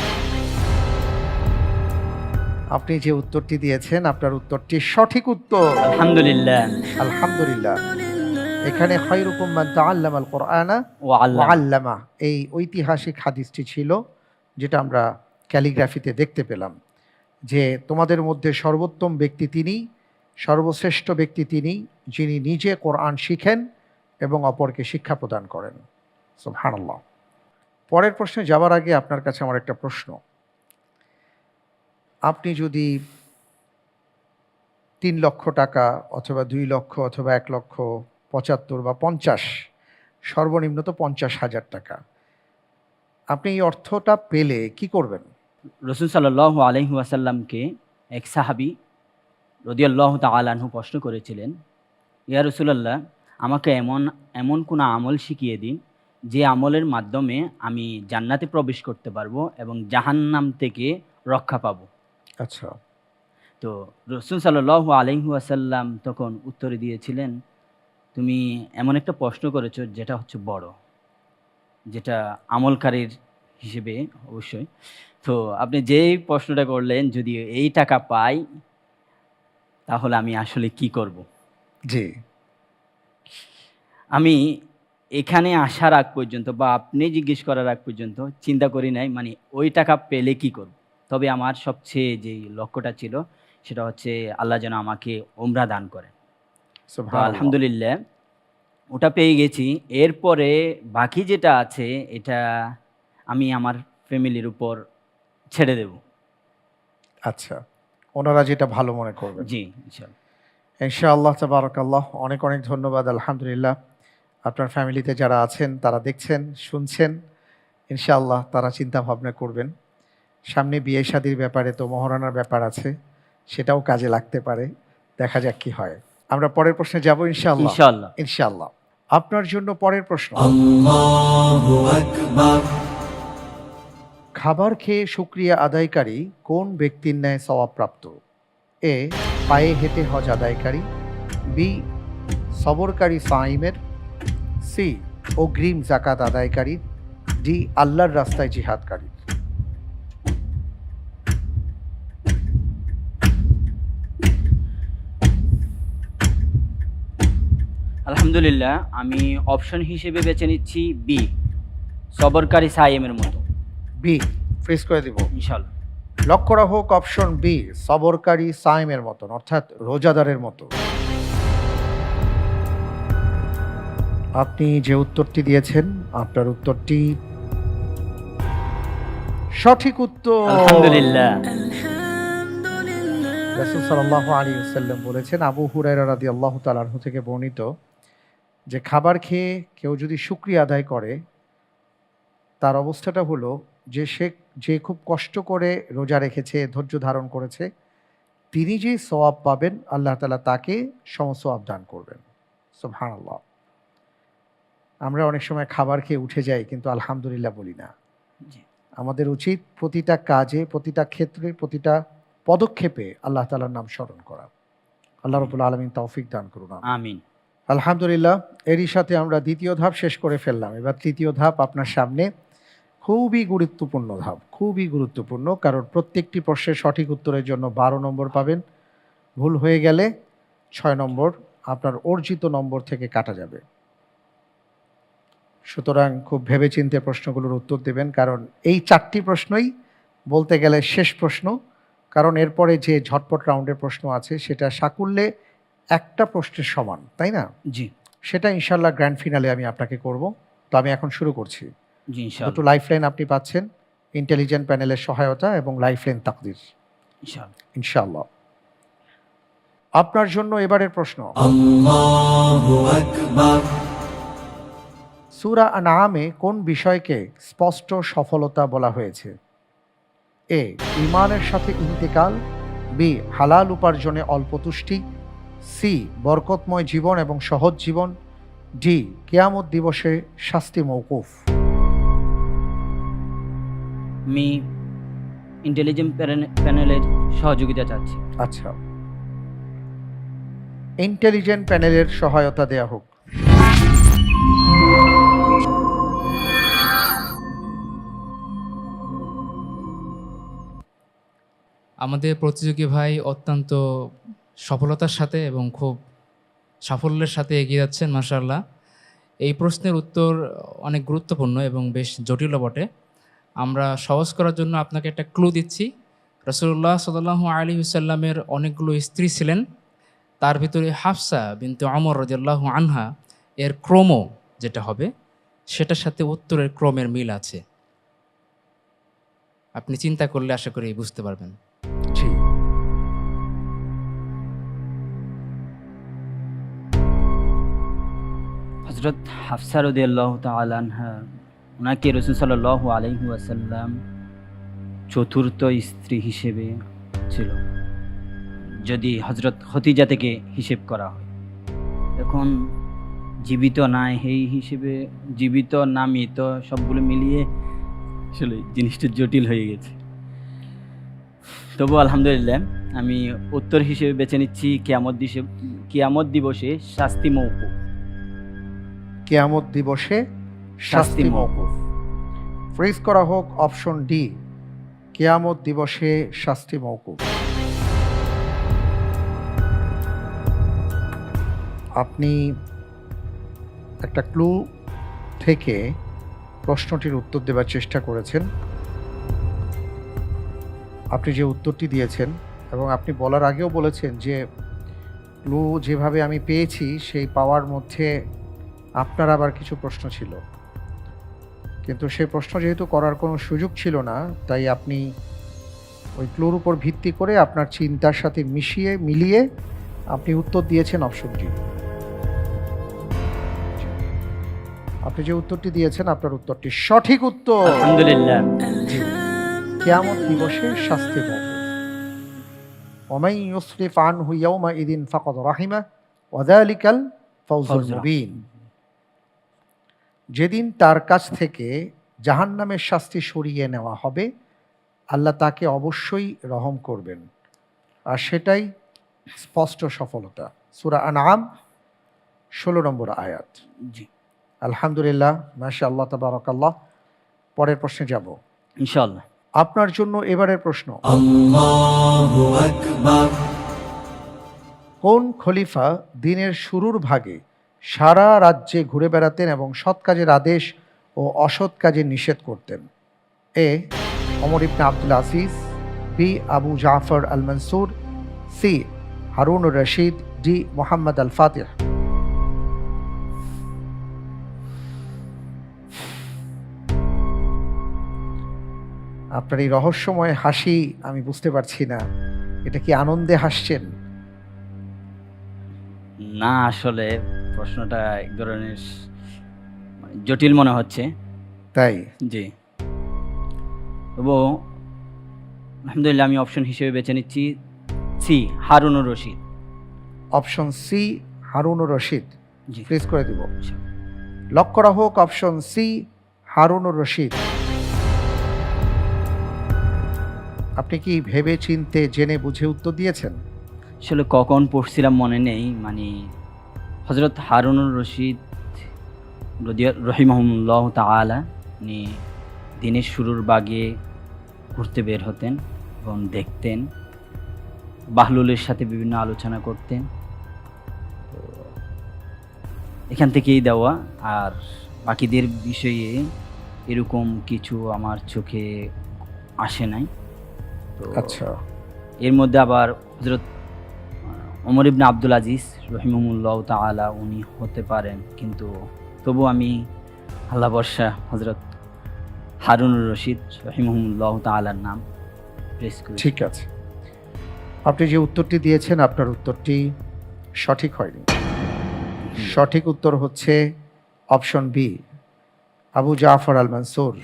আপনি যে উত্তরটি দিয়েছেন আপনার উত্তরটি সঠিক উত্তর। আলহামদুলিল্লাহ। আলহামদুলিল্লাহ। এখানে খায়রুকুম মান তাআল্লামাল কুরআনা ওয়া আল্লামা, এই ঐতিহাসিক হাদিসটি ছিল যেটা আমরা ক্যালিগ্রাফিতে দেখতে পেলাম যে তোমাদের মধ্যে সর্বোত্তম ব্যক্তি তিনি, সর্বশ্রেষ্ঠ ব্যক্তি তিনি, যিনি নিজে কোরআন শিখেন এবং অপরকে শিক্ষা প্রদান করেন। সুবহানাল্লাহ। পরের প্রশ্নে যাওয়ার আগে আপনার কাছে আমার একটা প্রশ্ন। আপনি যদি 3 লক্ষ টাকা অথবা 2 লক্ষ অথবা 1,75,000 বা 50, সর্বনিম্ন তো 50,000 টাকা, আপনি এই অর্থটা পেলে কি করবেন? রাসূল সাল্লাল্লাহু আলাইহি ওয়াসাল্লামকে এক সাহাবী রাদিয়াল্লাহু তাআলা আনহু প্রশ্ন করেছিলেন, ইয়া রাসূলুল্লাহ, আমাকে এমন কোন আমল শিখিয়ে দিন যে আমলের মাধ্যমে আমি জান্নাতে প্রবেশ করতে পারবো এবং জাহান্নাম থেকে রক্ষা পাবো। আচ্ছা, তো রসুল সাল্লাল্লাহু আলাইহি ওয়াসাল্লাম তখন উত্তরে দিয়েছিলেন, তুমি এমন একটা প্রশ্ন করেছো যেটা হচ্ছে বড়, যেটা আমলকারীর হিসেবে অবশ্যই। তো আপনি যেই প্রশ্নটা করলেন, যদি এই টাকা পাই তাহলে আমি আসলে কি করব। জি, আমি এখানে আসার আগ পর্যন্ত বা আপনি জিজ্ঞেস করার আগ পর্যন্ত চিন্তা করি নাই মানে ওই টাকা পেলে কি করব। তবে আমার সবচেয়ে যেই লক্ষ্যটা ছিল সেটা হচ্ছে আল্লাহ যেন আমাকে উমরা দান করেন। তো সুবহানাল্লাহ। আলহামদুলিল্লাহ ওটা পেয়ে গেছি। এরপরে বাকি যেটা আছে এটা আমি আমার ফ্যামিলির উপর ছেড়ে দেব। আচ্ছা, ওনারা যেটা ভালো মনে করবেন। জি ইনশাআল্লাহ। ইনশাআল্লাহ, তাবারাকাল্লাহ। অনেক অনেক ধন্যবাদ। আলহামদুলিল্লাহ, আপনার ফ্যামিলিতে যারা আছেন তারা দেখছেন, শুনছেন, ইনশাআল্লাহ তারা চিন্তা ভাবনা করবেন। সামনে বিয়ে শাদির ব্যাপারে তো মহারণার ব্যাপার আছে, সেটাও কাজে লাগতে পারে। দেখা যাক কি হয়। আমরা পরের প্রশ্নে যাব ইনশাআল্লাহ। ইনশাআল্লাহ। ইনশাআল্লাহ। আপনার জন্য পরের প্রশ্ন, খাবার খেয়ে শুকরিয়া আদায়কারী কোন ব্যক্তির ন্যায় সওয়াবপ্রাপ্ত? এ, পায়ে হেঁটে হজ আদায়কারী, বি, সবরকারী সাইমের, সি, অগ্রিম জাকাত আদায়কারী, ডি, আল্লাহর রাস্তায় জিহাদকারী। আলহামদুলিল্লাহ আমি অপশন হিসেবে বেছে নিচ্ছি বি, সবরকারী সাইমের মতো। বি, ফ্রিজ করে দিব। ইনশাআল্লাহ। লক করা হোক অপশন বি, সবরকারী সাইমের মতন, অর্থাৎ রোজাদারের মতো। আপনি যে উত্তরটি দিয়েছেন, আপনার উত্তরটি সঠিক উত্তর। আলহামদুলিল্লাহ। রাসূল সাল্লাল্লাহু আলাইহি ওয়াসাল্লাম বলেছেন, আবু হুরায়রা রাদিয়াল্লাহু তাআলা আনহু থেকে বর্ণিত, যে খাবার খেয়ে কেউ যদি শুকরিয়া আদায় করে তার অবস্থাটা হলো যে খুব কষ্ট করে রোজা রেখেছে, ধৈর্য ধারণ করেছে, তিনি যে সওয়াব পাবেন আল্লাহ তাআলা তাকে সমসওয়াব দান করবেন। সুবহানাল্লাহ। আমরা অনেক সময় খাবার খেয়ে উঠে যাই কিন্তু আলহামদুলিল্লাহ বলি না। জি। আমাদের উচিত প্রতিটা কাজে, প্রতিটা ক্ষেত্রে, প্রতিটা পদক্ষেপে আল্লাহ তাআলার নাম স্মরণ করা। আল্লাহ রাব্বুল আলামিন তৌফিক দান করুন। আমিন। আলহামদুলিল্লাহ, এরই সাথে আমরা দ্বিতীয় ধাপ শেষ করে ফেললাম। এবার তৃতীয় ধাপ আপনার সামনে। খুবই গুরুত্বপূর্ণ ধাপ, খুবই গুরুত্বপূর্ণ, কারণ প্রত্যেকটি প্রশ্নের সঠিক উত্তরের জন্য 12 নম্বর পাবেন। ভুল হয়ে গেলে 6 নম্বর আপনার অর্জিত নম্বর থেকে কাটা যাবে। সুতরাং খুব ভেবেচিন্তে প্রশ্নগুলোর উত্তর দেবেন, কারণ এই 4টি প্রশ্নই বলতে গেলে শেষ প্রশ্ন। কারণ এরপরে যে ঝটপট রাউন্ডের প্রশ্ন আছে সেটা সাকুল্যে একটা প্রশ্নের সমান, তাই না? জি সেটা ইনশাল্লাহ গ্র্যান্ড ফিনালে আমি আপনাকে করব। তো আমি এখন শুরু করছি। জি দুটো ইনশাআল্লাহ। লাইফলাইন আপনি পাচ্ছেন, ইন্টেলিজেন্ট প্যানেলের সহায়তা এবং লাইফলাইন তাকদির, ইনশাআল্লাহ। ইনশাআল্লাহ। আপনার জন্য এবারের প্রশ্ন, সূরা আনআমে কোন বিষয়কে স্পষ্ট সফলতা বলা হয়েছে? এ, ঈমানের সাথে ইন্তেকাল, বি, হালাল উপার্জনে অল্প তুষ্টি, সি, বরকতময় জীবন এবং সহজ জীবন, ডি, কিয়ামত দিবসে শাস্তি মওকুফ। আমি ইন্টেলিজেন্ট প্যানেলের সহযোগিতা চাচ্ছি। আচ্ছা, ইন্টেলিজেন্ট প্যানেলের সহায়তা দেয়া হোক। আমাদের প্রতিযোগী ভাই অত্যন্ত সফলতার সাথে এবং খুব সাফল্যের সাথে এগিয়ে যাচ্ছেন মাশাআল্লাহ। এই প্রশ্নের উত্তর অনেক গুরুত্বপূর্ণ এবং বেশ জটিলও বটে। আমরা সহজ করার জন্য আপনাকে একটা ক্লু দিচ্ছি। রাসূলুল্লাহ সাল্লাল্লাহু আলাইহি ওয়াসাল্লামের অনেকগুলো স্ত্রী ছিলেন, তার ভিতরে হাফসা বিনতে ওমর রাদিয়াল্লাহু আনহা এর ক্রম যেটা হবে সেটার সাথে উত্তরের ক্রমের মিল আছে। আপনি চিন্তা করলে আশা করি বুঝতে পারবেন। জি, হযরত হাফসা রাদিয়াল্লাহু তাআলা আনহা, ওনাকে রাসূল সাল্লাল্লাহু আলাইহি ওয়াসাল্লাম চতুর্থ স্ত্রী হিসেবে ছিল, যদি হযরত খদিজা থেকে হিসেব করা হয়। এখন জীবিত নাই, এই হিসেবে জীবিত না মৃত সবগুলো মিলিয়ে আসলে জিনিসটা জটিল হয়ে গেছে। তবু আলহামদুলিল্লাহ আমি উত্তর হিসেবে বেছে নিচ্ছি কিয়ামত দিবসে শাস্তি মওকুফ। কিয়ামত দিবসে শাস্তি মওকুফ। ফ্রিজ করা হোক অপশন ডি, কিয়ামত দিবসে শাস্তি মওকুফ। আপনি একটা ক্লু থেকে প্রশ্নটির উত্তর দেওয়ার চেষ্টা করেছেন। আপনি যে উত্তরটি দিয়েছেন এবং আপনি বলার আগেও বলেছেন যে ক্লু যেভাবে আমি পেয়েছি সেই পাওয়ার মধ্যে আপনার আবার কিছু প্রশ্ন ছিল, কিন্তু সেই প্রশ্ন যেহেতু করার কোনো সুযোগ ছিল না, তাই আপনি ওই ক্লুর উপর ভিত্তি করে আপনার চিন্তার সাথে মিলিয়ে আপনি উত্তর দিয়েছেন অপশন ডি। আপনি যে উত্তরটি দিয়েছেন আপনার উত্তরটি সঠিক উত্তর। আলহামদুলিল্লাহ। জি, কিয়ামত দিবসে শাস্তি মওকুফ। ওয়ামান ইউসরিফ আনহু ইয়াওমাইযিন ফাকাদ রাহিমা ওয়া যালিকাল ফাওজুল মুবিন। যেদিন তার কাছ থেকে জাহান্নামের শাস্তি সরিয়ে নেওয়া হবে, আল্লাহ তাকে অবশ্যই রহম করবেন, আর সেটাই স্পষ্ট সফলতা। সূরা আনআম 16 নম্বর আয়াত। জি আলহামদুলিল্লাহ, মাশাআল্লাহ, তাবারাকাল্লাহ। পরের প্রশ্নে যাব ইনশাআল্লাহ। আপনার জন্য এবারের প্রশ্ন, কোন খলিফা দিনের শুরুর ভাগে সারা রাজ্যে ঘুরে বেড়াতেন এবং সৎ কাজের আদেশ ও অসৎ কাজের নিষেধ করতেন? এ ওমর ইবনে আব্দুল আজিজ, বি আবু জাফর আল মনসুর, সি হারুনুর রশিদ, ডি মোহাম্মদ আল ফাতিহ। আপনার এই রহস্যময় হাসি আমি বুঝতে পারছি না, এটা কি আনন্দে হাসছেন? না, আসলে প্রশ্নটা এক ধরনের জটিল মনে হচ্ছে। তাই? জি, তবু আলহামদুলিল্লাহ আমি অপশন হিসেবে বেছে নিচ্ছি C Harunur Rashid. Option C Harunur Rashid. জি। ফ্রিজ করে দিব। লক করা হোক অপশন সি হারুনুর রশিদ। আপনি কি ভেবে চিনতে জেনে বুঝে উত্তর দিয়েছেন? আসলে কখন পড়ছিলাম মনে নেই, মানে হযরত হারুনুর রশিদ রহিমাহুল্লাহ তাআলা উনি দিনের শুরুর ভাগে ঘুরতে বের হতেন এবং দেখতেন, বাহলুলের সাথে বিভিন্ন আলোচনা করতেন। তো এখান থেকেই দেওয়া, আর বাকিদের বিষয়ে এরকম কিছু আমার চোখে আসে নাই। তো আচ্ছা, এর মধ্যে আবার হযরত ওমর ইবনে আব্দুল আজিজ রহিমাহুল্লাহ তাআলা উনি হতে পারেন, কিন্তু তবু আমি আল্লাহ বর্ষা হযরত হারুনুর রশিদ রহিমাহুল্লাহ তাআলার নাম প্রেস করি। ঠিক আছে। আপনি যে উত্তরটি দিয়েছেন আপনার উত্তরটি সঠিক হয়নি। সঠিক উত্তর হচ্ছে অপশন বি আবু জাফর আল মনসুর।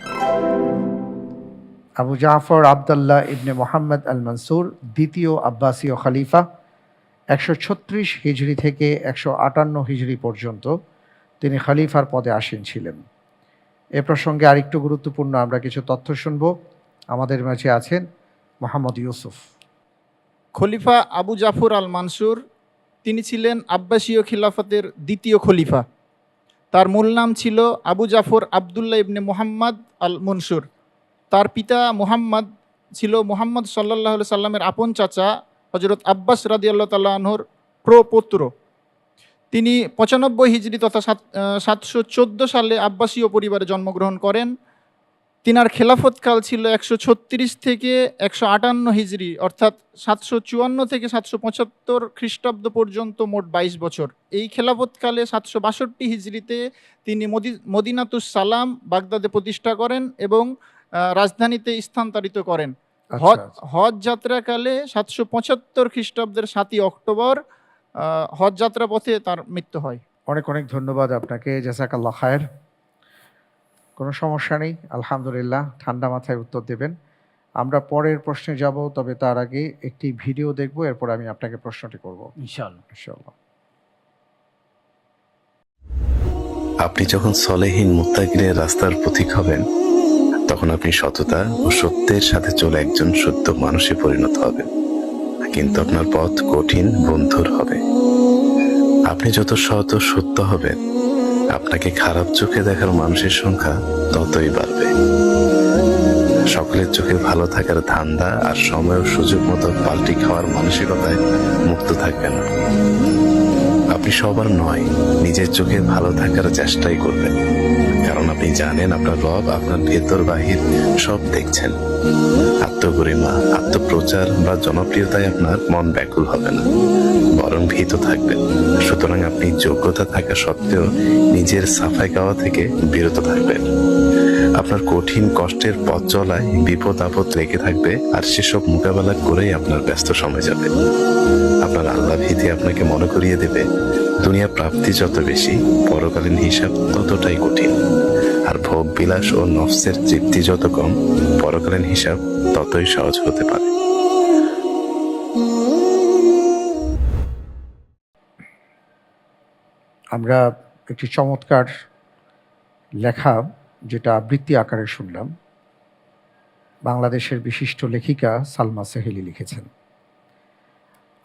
আবু জাফর আবদুল্লাহ ইবনে মোহাম্মদ আল মনসুর দ্বিতীয় আব্বাসীয় খলিফা 136 হিজরি থেকে 158 হিজরি পর্যন্ত তিনি খলিফার পদে আসীন ছিলেন। এ প্রসঙ্গে আরেকটু গুরুত্বপূর্ণ আমরা কিছু তথ্য শুনব। আমাদের মাঝে আছেন মোহাম্মদ ইউসুফ। খলিফা আবু জাফর আল মানসুর তিনি ছিলেন আব্বাসীয় খিলাফতের দ্বিতীয় খলিফা। তার মূল নাম ছিল আবু জাফর আবদুল্লাহ ইবনে মুহাম্মদ আল মনসুর। তার পিতা মুহাম্মদ ছিল মুহাম্মদ সাল্লাল্লাহু আলাইহি সাল্লামের আপন চাচা হযরত আব্বাস রাদিয়াল্লাহু তাআলা আনহুর প্রপৌত্র। তিনি 95 হিজরি তথা 714 সালে আব্বাসীয় পরিবারে জন্মগ্রহণ করেন। তিনার খেলাফতকাল ছিল 136 থেকে 158 হিজরি, অর্থাৎ 754 থেকে 775 খ্রিস্টাব্দ পর্যন্ত মোট 22 বছর। এই খেলাফতকালে 762 হিজরিতে তিনি মদিনাতুস সালাম বাগদাদে প্রতিষ্ঠা করেন এবং রাজধানীতে স্থানান্তরিত করেন। হজ যাত্রাকালে 775 খ্রিস্টাব্দের 7ই অক্টোবর হজ যাত্রা পথে তার মৃত্যু হয়। অনেক অনেক ধন্যবাদ আপনাকে, জাযাকাল্লাহ খায়ের। কোনো সমস্যা নেই, আলহামদুলিল্লাহ, ঠান্ডা মাথায় উত্তর দেবেন। আমরা পরের প্রশ্নে যাব, তবে তার আগে একটি ভিডিও দেখব, এরপর আমি আপনাকে প্রশ্নটি করব ইনশাআল্লাহ। আপনি যখন সলেহীন মুত্তাকিনের রাস্তার পথিক হবেন, তখন আপনি সততা ও সত্যের সাথে চলে একজন সত্য মানুষে পরিণত হবেন। কিন্তু আপনার পথ কঠিন, বন্ধুর হবে। আপনি যত সৎ ও সত্য হবেন, আপনাকে খারাপ চোখে দেখার মানুষের সংখ্যা ততই বাড়বে। সকলের চোখে ভালো থাকার ধান্দা আর সময় ও সুযোগ মতো পাল্টি খাওয়ার মানসিকতায় মুক্ত থাকবেন। আপনি সবার নয়, নিজের চোখে ভালো থাকার চেষ্টাই করবেন, কারণ আপনি জানেন আপনার রব আপনার ভেতর বাহির সব দেখছেন। আত্মগরিমা, আত্মপ্রচার বা জনপ্রিয়তায় আপনার মন ব্যাকুল হবে না, বরং ভীত থাকবেন। সুতরাং আপনি যোগ্যতা থাকা সত্ত্বেও নিজের সাফাই গাওয়া থেকে বিরত থাকবেন। আপনার কঠিন কষ্টের পথ চলায় বিপদ আপদ লেগে থাকবে, আর সেসব মোকাবেলা করেই আপনার ব্যস্ত সময় যাবে। আপনার আল্লাহ ভীতি আপনাকে মনে করিয়ে দেবে, দুনিয়া প্রাপ্তি যত বেশি, পরকালীন হিসাব ততটাই কঠিন। আর ভোগ বিলাস ও নফসের তৃপ্তি যত কম, পরকালীন হিসাব ততই সহজ হতে পারে। আমরা একটি চমৎকার লেখা, যেটা আবৃত্তি আকারে শুনলাম, বাংলাদেশের বিশিষ্ট লেখিকা সালমা সেহেলি লিখেছেন।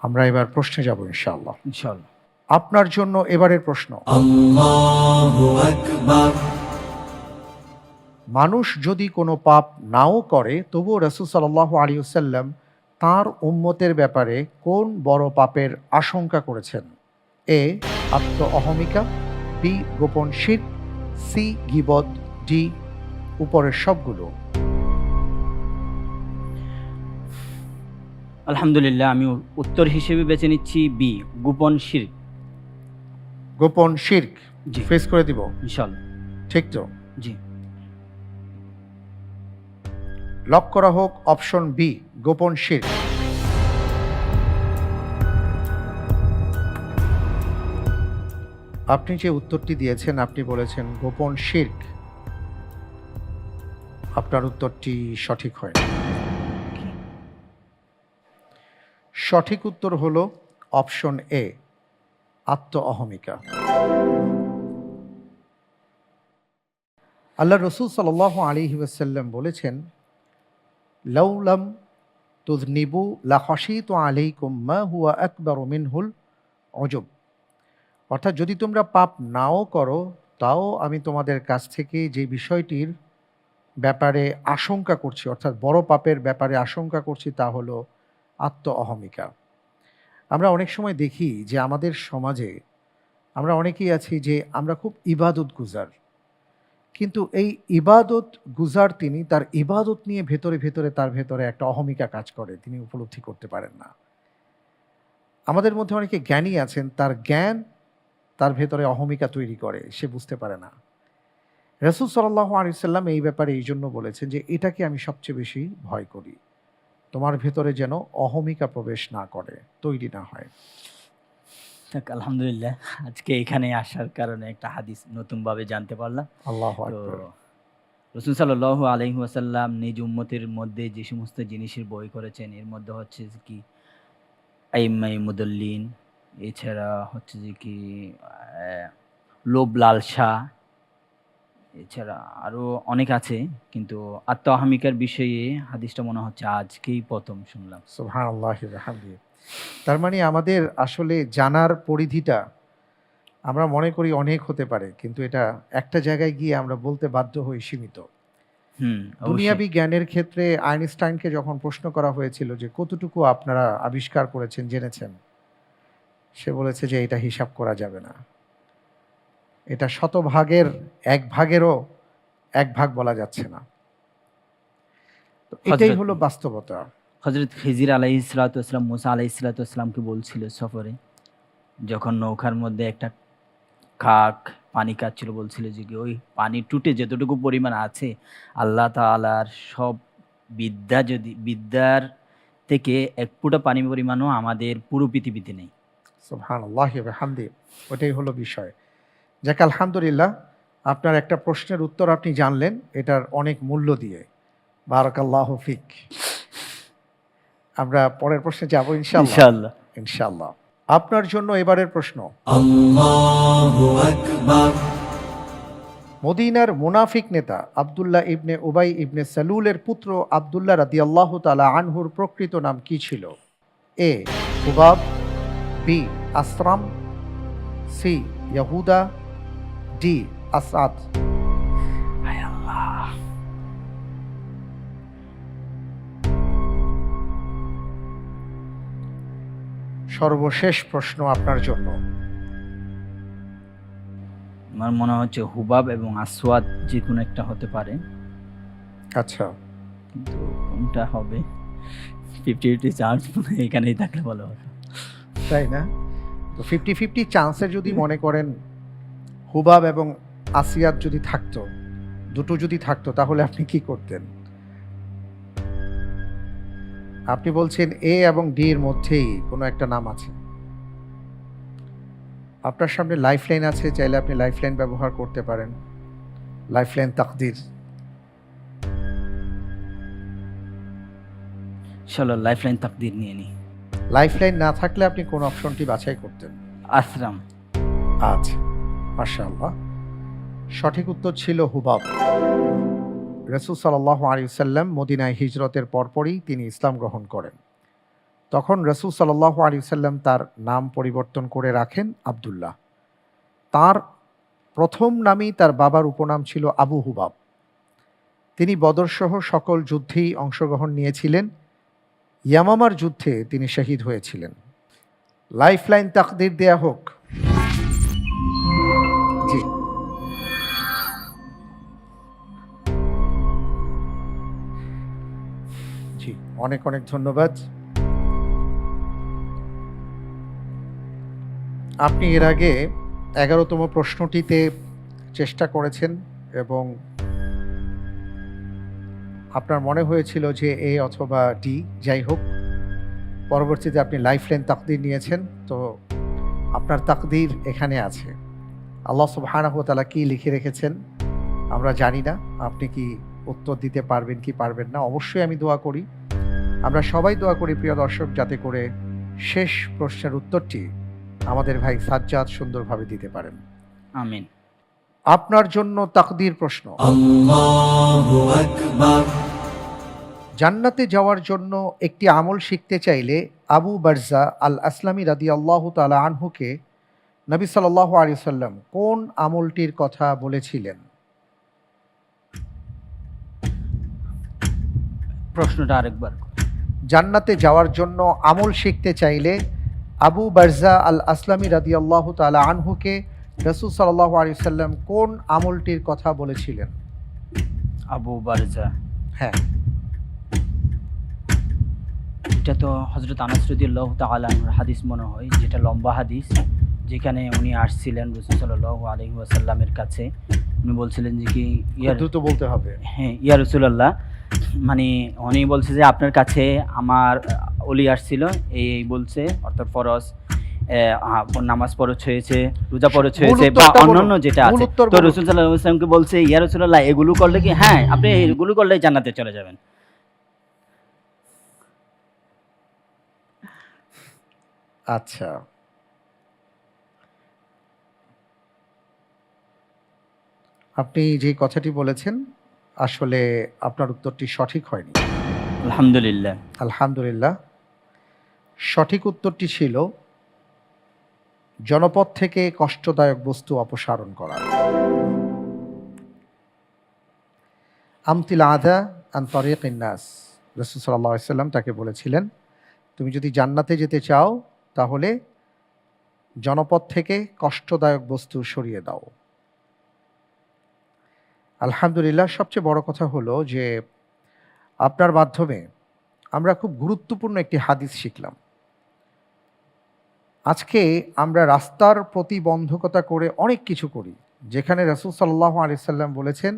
আমরা এবার প্রশ্নে যাব ইনশাআল্লাহ। ইনশাআল্লাহ। আপনার জন্য এবারের প্রশ্ন, মানুষ যদি কোনো পাপ নাও করে তবুও রাসূল সাল্লাল্লাহু আলাইহি ওয়াসাল্লাম তাঁর উম্মতের ব্যাপারে কোন বড় পাপের আশঙ্কা করেছেন? এ, আত্ম অহমিকা, বি, গোপন শিরক, সি, গীবত, ডি, উপরের সবগুলো। আলহামদুলিল্লাহ, আমি উত্তর হিসেবে বেছে নিচ্ছি বি, গোপন শিরক। গোপন শিরক জি। ফেস করে দিব? ইনশাআল্লাহ। ঠিক তো? জি। লক করা হোক অপশন বি, গোপন শিরক। আপনি যে উত্তরটি দিয়েছেন, আপনি বলেছেন গোপন শিরক। আপনার উত্তরটি সঠিক হয় না। সঠিক উত্তর হলো অপশন এ, আত্ম অহমিকা। আল্লাহ রসুল সাল্লাল্লাহু আলাইহি ওয়াসাল্লাম বলেছেন, লাউলাম তুযনিবু লাখাশিতু আলাইকুম মা হুয়া আকবারু মিনহুল উজব। অর্থাৎ যদি তোমরা পাপ নাও করো, তাও আমি তোমাদের কাছ থেকে যে বিষয়টির ব্যাপারে আশঙ্কা করছি, অর্থাৎ বড় পাপের ব্যাপারে আশঙ্কা করছি, তা হলো আত্ম অহমিকা। আমরা অনেক সময় দেখি যে আমাদের সমাজে আমরা অনেকেই আছি যে আমরা খুব ইবাদত গুজার, কিন্তু এই ইবাদত গুজার তিনি তার ইবাদত নিয়ে ভেতরে ভেতরে তার ভেতরে একটা অহমিকা কাজ করে, তিনি উপলব্ধি করতে পারেন না। আমাদের মধ্যে অনেকে জ্ঞানী আছেন, তার জ্ঞান তার ভেতরে অহমিকা তৈরি করে, সে বুঝতে পারে না। রাসূল সাল্লাল্লাহু আলাইহি ওয়াসাল্লাম এই ব্যাপারে এই জন্য বলেছেন যে এটাকে আমি সবচেয়ে বেশি ভয় করি, তোমার ভেতরে যেন অহমিকা প্রবেশ না করে, তৈরি না হয়। আলহামদুলিল্লাহ, আজকে এখানে আসার কারণে একটা হাদিস নতুনভাবে জানতে পারলাম। আল্লাহু তো আকবার। রাসূল সাল্লাল্লাহু আলাইহি ওয়াসাল্লাম নিজ উম্মতের মধ্যে যে সমস্ত জিনিসের বই করেছেন, এর মধ্যে হচ্ছে যে কি আইম্মাই মুদাল্লিন, এছাড়া হচ্ছে যে কি লোভ লালসা, এছাড়া আরো অনেক আছে, কিন্তু আত্ম অহমিকার বিষয়ে হাদিসটা মনে হচ্ছে আজকেই প্রথম শুনলাম। সুবহানাল্লাহি ওয়া বিহামদিহি। তার মানে আমাদের আসলে জানার পরিধিটা আমরা মনে করি অনেক হতে পারে, কিন্তু এটা একটা জায়গায় গিয়ে আমরা বলতে বাধ্য হই সীমিত। দুনিয়াবি জ্ঞানের ক্ষেত্রে আইনস্টাইনকে যখন প্রশ্ন করা হয়েছিল যে কতটুকু আপনারা আবিষ্কার করেছেন, জেনেছেন, সে বলেছে যে এটা হিসাব করা যাবে না, এটা শতভাগের এক ভাগেরও এক ভাগ বলা যাচ্ছে না। তো এটাই হলো বাস্তবতা। হযরত খিজির আলাইহিস সালাতু ওয়াস সালাম মুসা আলাইহিস সালাতু ওয়াস সালামকে বলছিল সফরে, যখন নৌকার মধ্যে একটা কাক পানি খাচ্ছিল, বলছিল যে কি ওই পানি টুটে যতটুকু পরিমাণ আছে, আল্লাহ তাআলার সব বিদ্যার থেকে এক ফোঁটা পানি পরিমাণও আমাদের পুরো পৃথিবীতে নেই। সুবহানাল্লাহি ওয়া বিহামদিহি। ওটাই হলো বিষয়। যাক, আলহামদুলিল্লাহ, আপনার একটা প্রশ্নের উত্তর আপনি জানলেন, এটার অনেক মূল্য দিয়ে। বারাকাল্লাহু ফিক। আমরা পরের প্রশ্নে যাব ইনশাআল্লাহ। ইনশাআল্লাহ। ইনশাআল্লাহ। আপনার জন্য এবারের প্রশ্ন, মদিনার মুনাফিক নেতা আব্দুল্লাহ ইবনে উবাই ইবনে সালুলের পুত্র আব্দুল্লাহ রাদিয়াল্লাহু তাআলা আনহুর প্রকৃত নাম কি ছিল? এ হুবাব, বি আসরাম, সি ইয়াহুদা, ডি আসাদ। হায় আল্লাহ। সর্বশেষ প্রশ্ন আপনার জন্য। আমার মনে হচ্ছে হুবাব এবং আসওয়াদ যে কোনো একটা হতে পারে, আচ্ছা, কিন্তু কোনটা হবে 50-50 চান্স এখানেই থাকলে ভালো হতো। তাই না? তো 50-50 চান্সে যদি মনে করেন হুবাব এবং আসিয়াত যদি থাকতো, দুটো যদি থাকতো, তাহলে আপনি কি করতেন? আপনি বলছেন এ এবং ডি এর মধ্যেই কোনো একটা নাম আছে। আপনার সামনে লাইফলাইন আছে, চাইলে আপনি লাইফলাইন ব্যবহার করতে পারেন। লাইফলাইন তাকদির। চলো লাইফলাইন তাকদীর নিয়ে নি। লাইফলাইন না থাকলে আপনি কোন অপশনটি বাছাই করতেন? আসরাম। আচ্ছা, মাশাআল্লাহ, সঠিক উত্তর ছিল হুবাব। রাসূল সাল্লাল্লাহু আলাইহি ওয়াসাল্লাম মদিনায় হিজরতের পরপরই তিনি ইসলাম গ্রহণ করেন। তখন রাসূল সাল্লাল্লাহু আলাইহি ওয়াসাল্লাম তার নাম পরিবর্তন করে রাখেন আব্দুল্লাহ। তার প্রথম নামই তার বাবার উপনাম ছিল আবু হুবাব। তিনি বদরসহ সকল যুদ্ধেই অংশগ্রহণ নিয়েছিলেন। ইয়ামামার যুদ্ধে তিনি শহীদ হয়েছিলেন। লাইফলাইন তাকদীর দেয়া হোক। জি, জি, অনেক অনেক ধন্যবাদ। আপনি এর আগে 11তম প্রশ্নটিতে চেষ্টা করেছেন এবং আপনার মনে হয়েছিল যে এ অথবা ডি, যাই হোক, পরবর্তীতে আপনি লাইফলাইন তাকদীর নিয়েছেন। তো আপনার তাকদীর এখানে আছে। আল্লাহ সুবহানাহু ওয়া তাআলা কি লিখে রেখেছেন আমরা জানি না। আপনি কি উত্তর দিতে পারবেন কি পারবেন না, অবশ্যই আমি দোয়া করি, আমরা সবাই দোয়া করি প্রিয় দর্শক, যাতে করে শেষ প্রশ্নের উত্তরটি আমাদের ভাই সাজ্জাদ সুন্দরভাবে দিতে পারেন। আমিন। আপনার জন্য তাকদীর প্রশ্ন। জান্নাতে যাওয়ার জন্য একটি আমল শিখতে চাইলে আবু বারজা আল আসলামী রাদিয়াল্লাহু তাআলা আনহুকে নবী সাল্লাল্লাহু আলাইহি ওয়াসাল্লাম কোন আমলটির কথা বলেছিলেন? প্রশ্নটা আরেকবার। জান্নাতে যাওয়ার জন্য আমল শিখতে চাইলে আবু বারজা আল আসলামী রাদিয়াল্লাহু তাআলা আনহুকে রাসূল সাল্লাল্লাহু আলাইহি ওয়াসাল্লাম কোন আমলটির কথা বলেছিলেন? আবু বারজা। হ্যাঁ, এটা তো হযরত আনাস রাদিয়াল্লাহু তাআলা আনহুর হাদিস মনে হয়, যেটা লম্বা হাদিস, যেখানে উনি আসছিলেন রাসূল সাল্লাল্লাহু আলাইহি ওয়াসাল্লামের কাছে। উনি বলছিলেন যে কি দ্রুত বলতে হবে। হ্যাঁ, ইয়া রাসূলুল্লাহ, মানে উনি বলছে যে আপনার কাছে আমার ওলি আসছিল, এই বলছে, অর্থাৎ ফরজ নামাজ ফরজ হয়েছে, রোজা ফরজ হয়েছে বা অন্যান্য যেটা আছে। তো রাসূল সাল্লাল্লাহু আলাইহি ওয়াসাল্লামকে বলছে, ইয়া রাসূলুল্লাহ, এগুলো করলে কি, হ্যাঁ আপনি এগুলো করলে জান্নাতে চলে যাবেন। আচ্ছা, আপনি যে কথাটি বলেছেন আসলে আপনার উত্তরটি সঠিক হয়নি। আলহামদুলিল্লাহ। আলহামদুলিল্লাহ, সঠিক উত্তরটি ছিল জনপদ থেকে কষ্টদায়ক বস্তু অপসারণ করা। আমতিল আদা আন তারিকিন নাস, রাসূল সাল্লাল্লাহু আলাইহি ওয়াসাল্লাম তাকে বলেছিলেন, তুমি যদি জান্নাতে যেতে চাও তাহলে জনপদ থেকে কষ্টদায়ক বস্তু সরিয়ে দাও। আলহামদুলিল্লাহ, সবচেয়ে বড় কথা হলো যে আপনার মাধ্যমে আমরা খুব গুরুত্বপূর্ণ একটি হাদিস শিখলাম। আজকে আমরা রাস্তার প্রতিবন্ধকতা করে অনেক কিছু করি, যেখানে রাসূল সাল্লাল্লাহু আলাইহি ওয়াসাল্লাম বলেছেন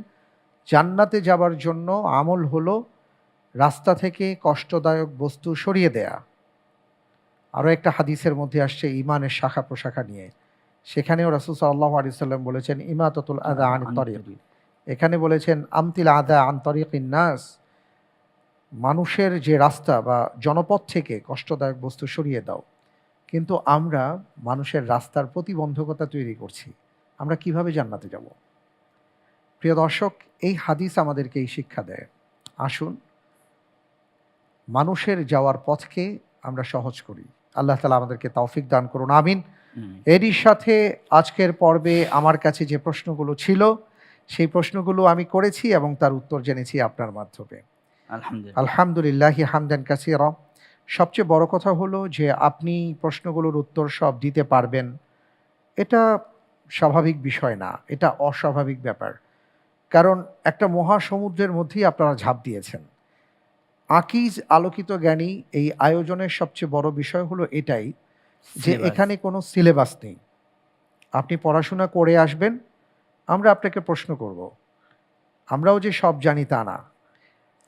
জান্নাতে যাবার জন্য আমল হলো রাস্তা থেকে কষ্টদায়ক বস্তু সরিয়ে দেয়া। আরও একটা হাদিসের মধ্যে আসছে ঈমানের শাখা প্রশাখা নিয়ে, সেখানেও রাসূল সাল্লাল্লাহু আলাইহি ওয়াসাল্লাম বলেছেন ইমাতাতুল আযা আনিত তারিক। এখানে বলেছেন আমতিল আদা আন তারিকিন নাস, মানুষের যে রাস্তা বা জনপদ থেকে কষ্টদায়ক বস্তু সরিয়ে দাও। কিন্তু আমরা মানুষের রাস্তার প্রতিবন্ধকতা তৈরি করছি। আমরা কিভাবে জান্নাতে যাব? প্রিয় দর্শক, এই হাদিস আমাদেরকে এই শিক্ষা দেয়, আসুন মানুষের যাওয়ার পথকে আমরা সহজ করি। আল্লাহ তাআলা আমাদেরকে তৌফিক দান করুন, আমিন। এরই সাথে আজকের পর্বে আমার কাছে যে প্রশ্নগুলো ছিল সেই প্রশ্নগুলো আমি করেছি এবং তার উত্তর জেনেছি আপনার মাধ্যমে। আলহামদুলিল্লাহ হামদান কাসীরা। সবচেয়ে বড় কথা হলো যে আপনি প্রশ্নগুলোর উত্তর সব দিতে পারবেন, এটা স্বাভাবিক বিষয় না, এটা অস্বাভাবিক ব্যাপার। কারণ একটা মহাসমুদ্রের মধ্যেই আপনারা ঝাঁপ দিয়েছেন। আকিজ আলোকিত জ্ঞানী এই আয়োজনের সবচেয়ে বড় বিষয় হলো এটাই যে এখানে কোনো সিলেবাস নেই। আপনি পড়াশোনা করে আসবেন, আমরা আপনাকে প্রশ্ন করব। আমরাও যে সব জানি তা না।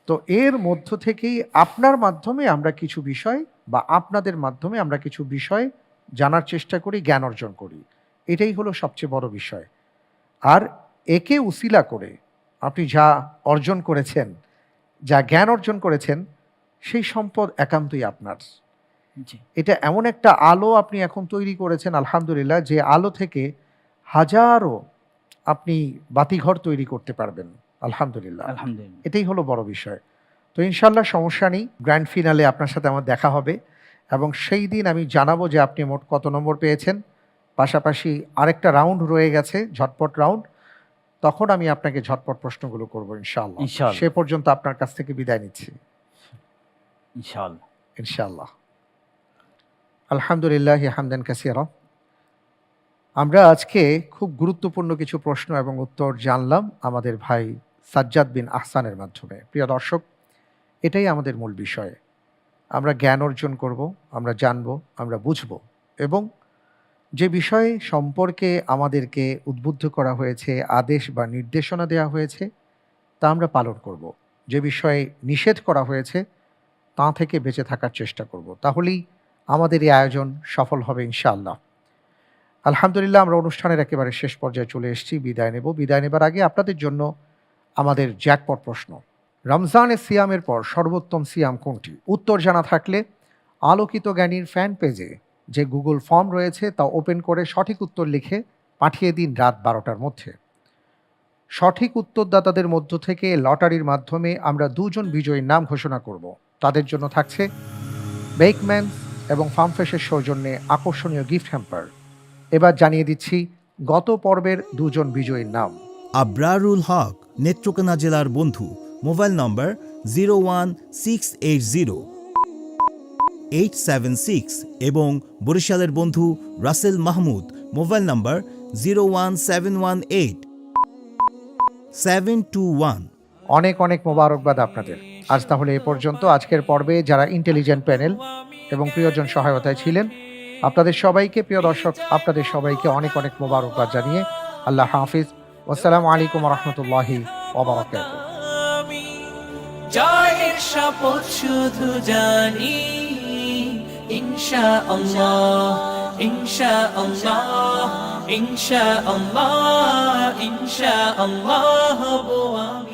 তো এর মধ্য থেকেই আপনার মাধ্যমে আমরা কিছু বিষয় বা আপনাদের মাধ্যমে আমরা কিছু বিষয় জানার চেষ্টা করি, জ্ঞান অর্জন করি। এটাই হলো সবচেয়ে বড় বিষয়। আর একে উসিলা করে আপনি যা অর্জন করেছেন, যা জ্ঞান অর্জন করেছেন, সেই সম্পদ একান্তই আপনার। এটা এমন একটা আলো আপনি এখন তৈরি করেছেন আলহামদুলিল্লাহ, যে আলো থেকে হাজারো আপনি বাতিঘর তৈরি করতে পারবেন আলহামদুলিল্লাহ। এটাই হলো বড় বিষয়। তো ইনশাল্লাহ সমস্যা নেই, গ্র্যান্ড ফিনালে আপনার সাথে আমার দেখা হবে এবং সেই দিন আমি জানাবো যে আপনি মোট কত নম্বর পেয়েছেন। পাশাপাশি আরেকটা রাউন্ড রয়ে গেছে, ঝটপট রাউন্ড, তখন আমি আপনাকে ঝটপট প্রশ্নগুলো করবো ইনশাআল্লাহ। সে পর্যন্ত আপনার কাছ থেকে বিদায় নিচ্ছি ইনশাআল্লাহ। আলহামদুলিল্লাহ হামদান কাসীরা। আমরা আজকে খুব গুরুত্বপূর্ণ কিছু প্রশ্ন এবং উত্তর জানলাম আমাদের ভাই সাজ্জাদ বিন আহসানের মাধ্যমে। প্রিয় দর্শক, এটাই আমাদের মূল বিষয়। আমরা জ্ঞান অর্জন করব, আমরা জানব, আমরা বুঝব এবং যে বিষয়ে সম্পর্কে আমাদেরকে উদ্বুদ্ধ করা হয়েছে, আদেশ বা নির্দেশনা দেওয়া হয়েছে, তা আমরা পালন করব। যে বিষয়ে নিষেধ করা হয়েছে তা থেকে বেঁচে থাকার চেষ্টা করব। তাহলেই আমাদের এই আয়োজন সফল হবে ইনশাআল্লাহ। আলহামদুলিল্লাহ, আমরা অনুষ্ঠানের একেবারে শেষ পর্যায়ে চলে এসেছি, বিদায় নেব। বিদায় নেবার আগে আপনাদের জন্য আমাদের জ্যাকপট প্রশ্ন। রমজানের সিয়ামের পর সর্বোত্তম সিয়াম কোনটি? উত্তর জানা থাকলে আলোকিত জ্ঞানীর ফ্যান পেজে যে গুগল ফর্ম রয়েছে তা ওপেন করে সঠিক উত্তর লিখে পাঠিয়ে দিন রাত 12টার মধ্যে। সঠিক উত্তরদাতাদের মধ্য থেকে লটারির মাধ্যমে আমরা 2 জন বিজয়ীর নাম ঘোষণা করব। তাদের জন্য থাকছে বেকম্যান এবং ফার্মফ্রেশের সৌজন্যে আকর্ষণীয় গিফট হ্যাম্পার। এবার জানিয়ে দিচ্ছি গত পর্বের 2 জন বিজয়ীর নাম। আবরারুল হক, নেত্রকোনা জেলার বন্ধু, মোবাইল নম্বর 01680-876 এবং বরিশালের বন্ধু রাসেল মাহমুদ, মোবাইল নম্বর 01718-721। অনেক অনেক মোবারকবাদ আপনাদের। আজ তাহলে এ পর্যন্ত। আজকের পর্বে যারা ইন্টেলিজেন্ট প্যানেল এবং প্রিয়জন সহায়তায় ছিলেন, আপনাদের সবাইকে, প্রিয় দর্শক, আপনাদের সবাইকে অনেক অনেক মোবারকবাদ জানিয়ে আল্লাহ হাফিজ। আসসালামু আলাইকুম ওয়া রাহমাতুল্লাহি ওয়া বারাকাতুহু। জয়ের শপথ শুধু জানি ইনশাআল্লাহ, ইনশাআল্লাহ, ইনশাআল্লাহ, ইনশাআল্লাহ হব আমি।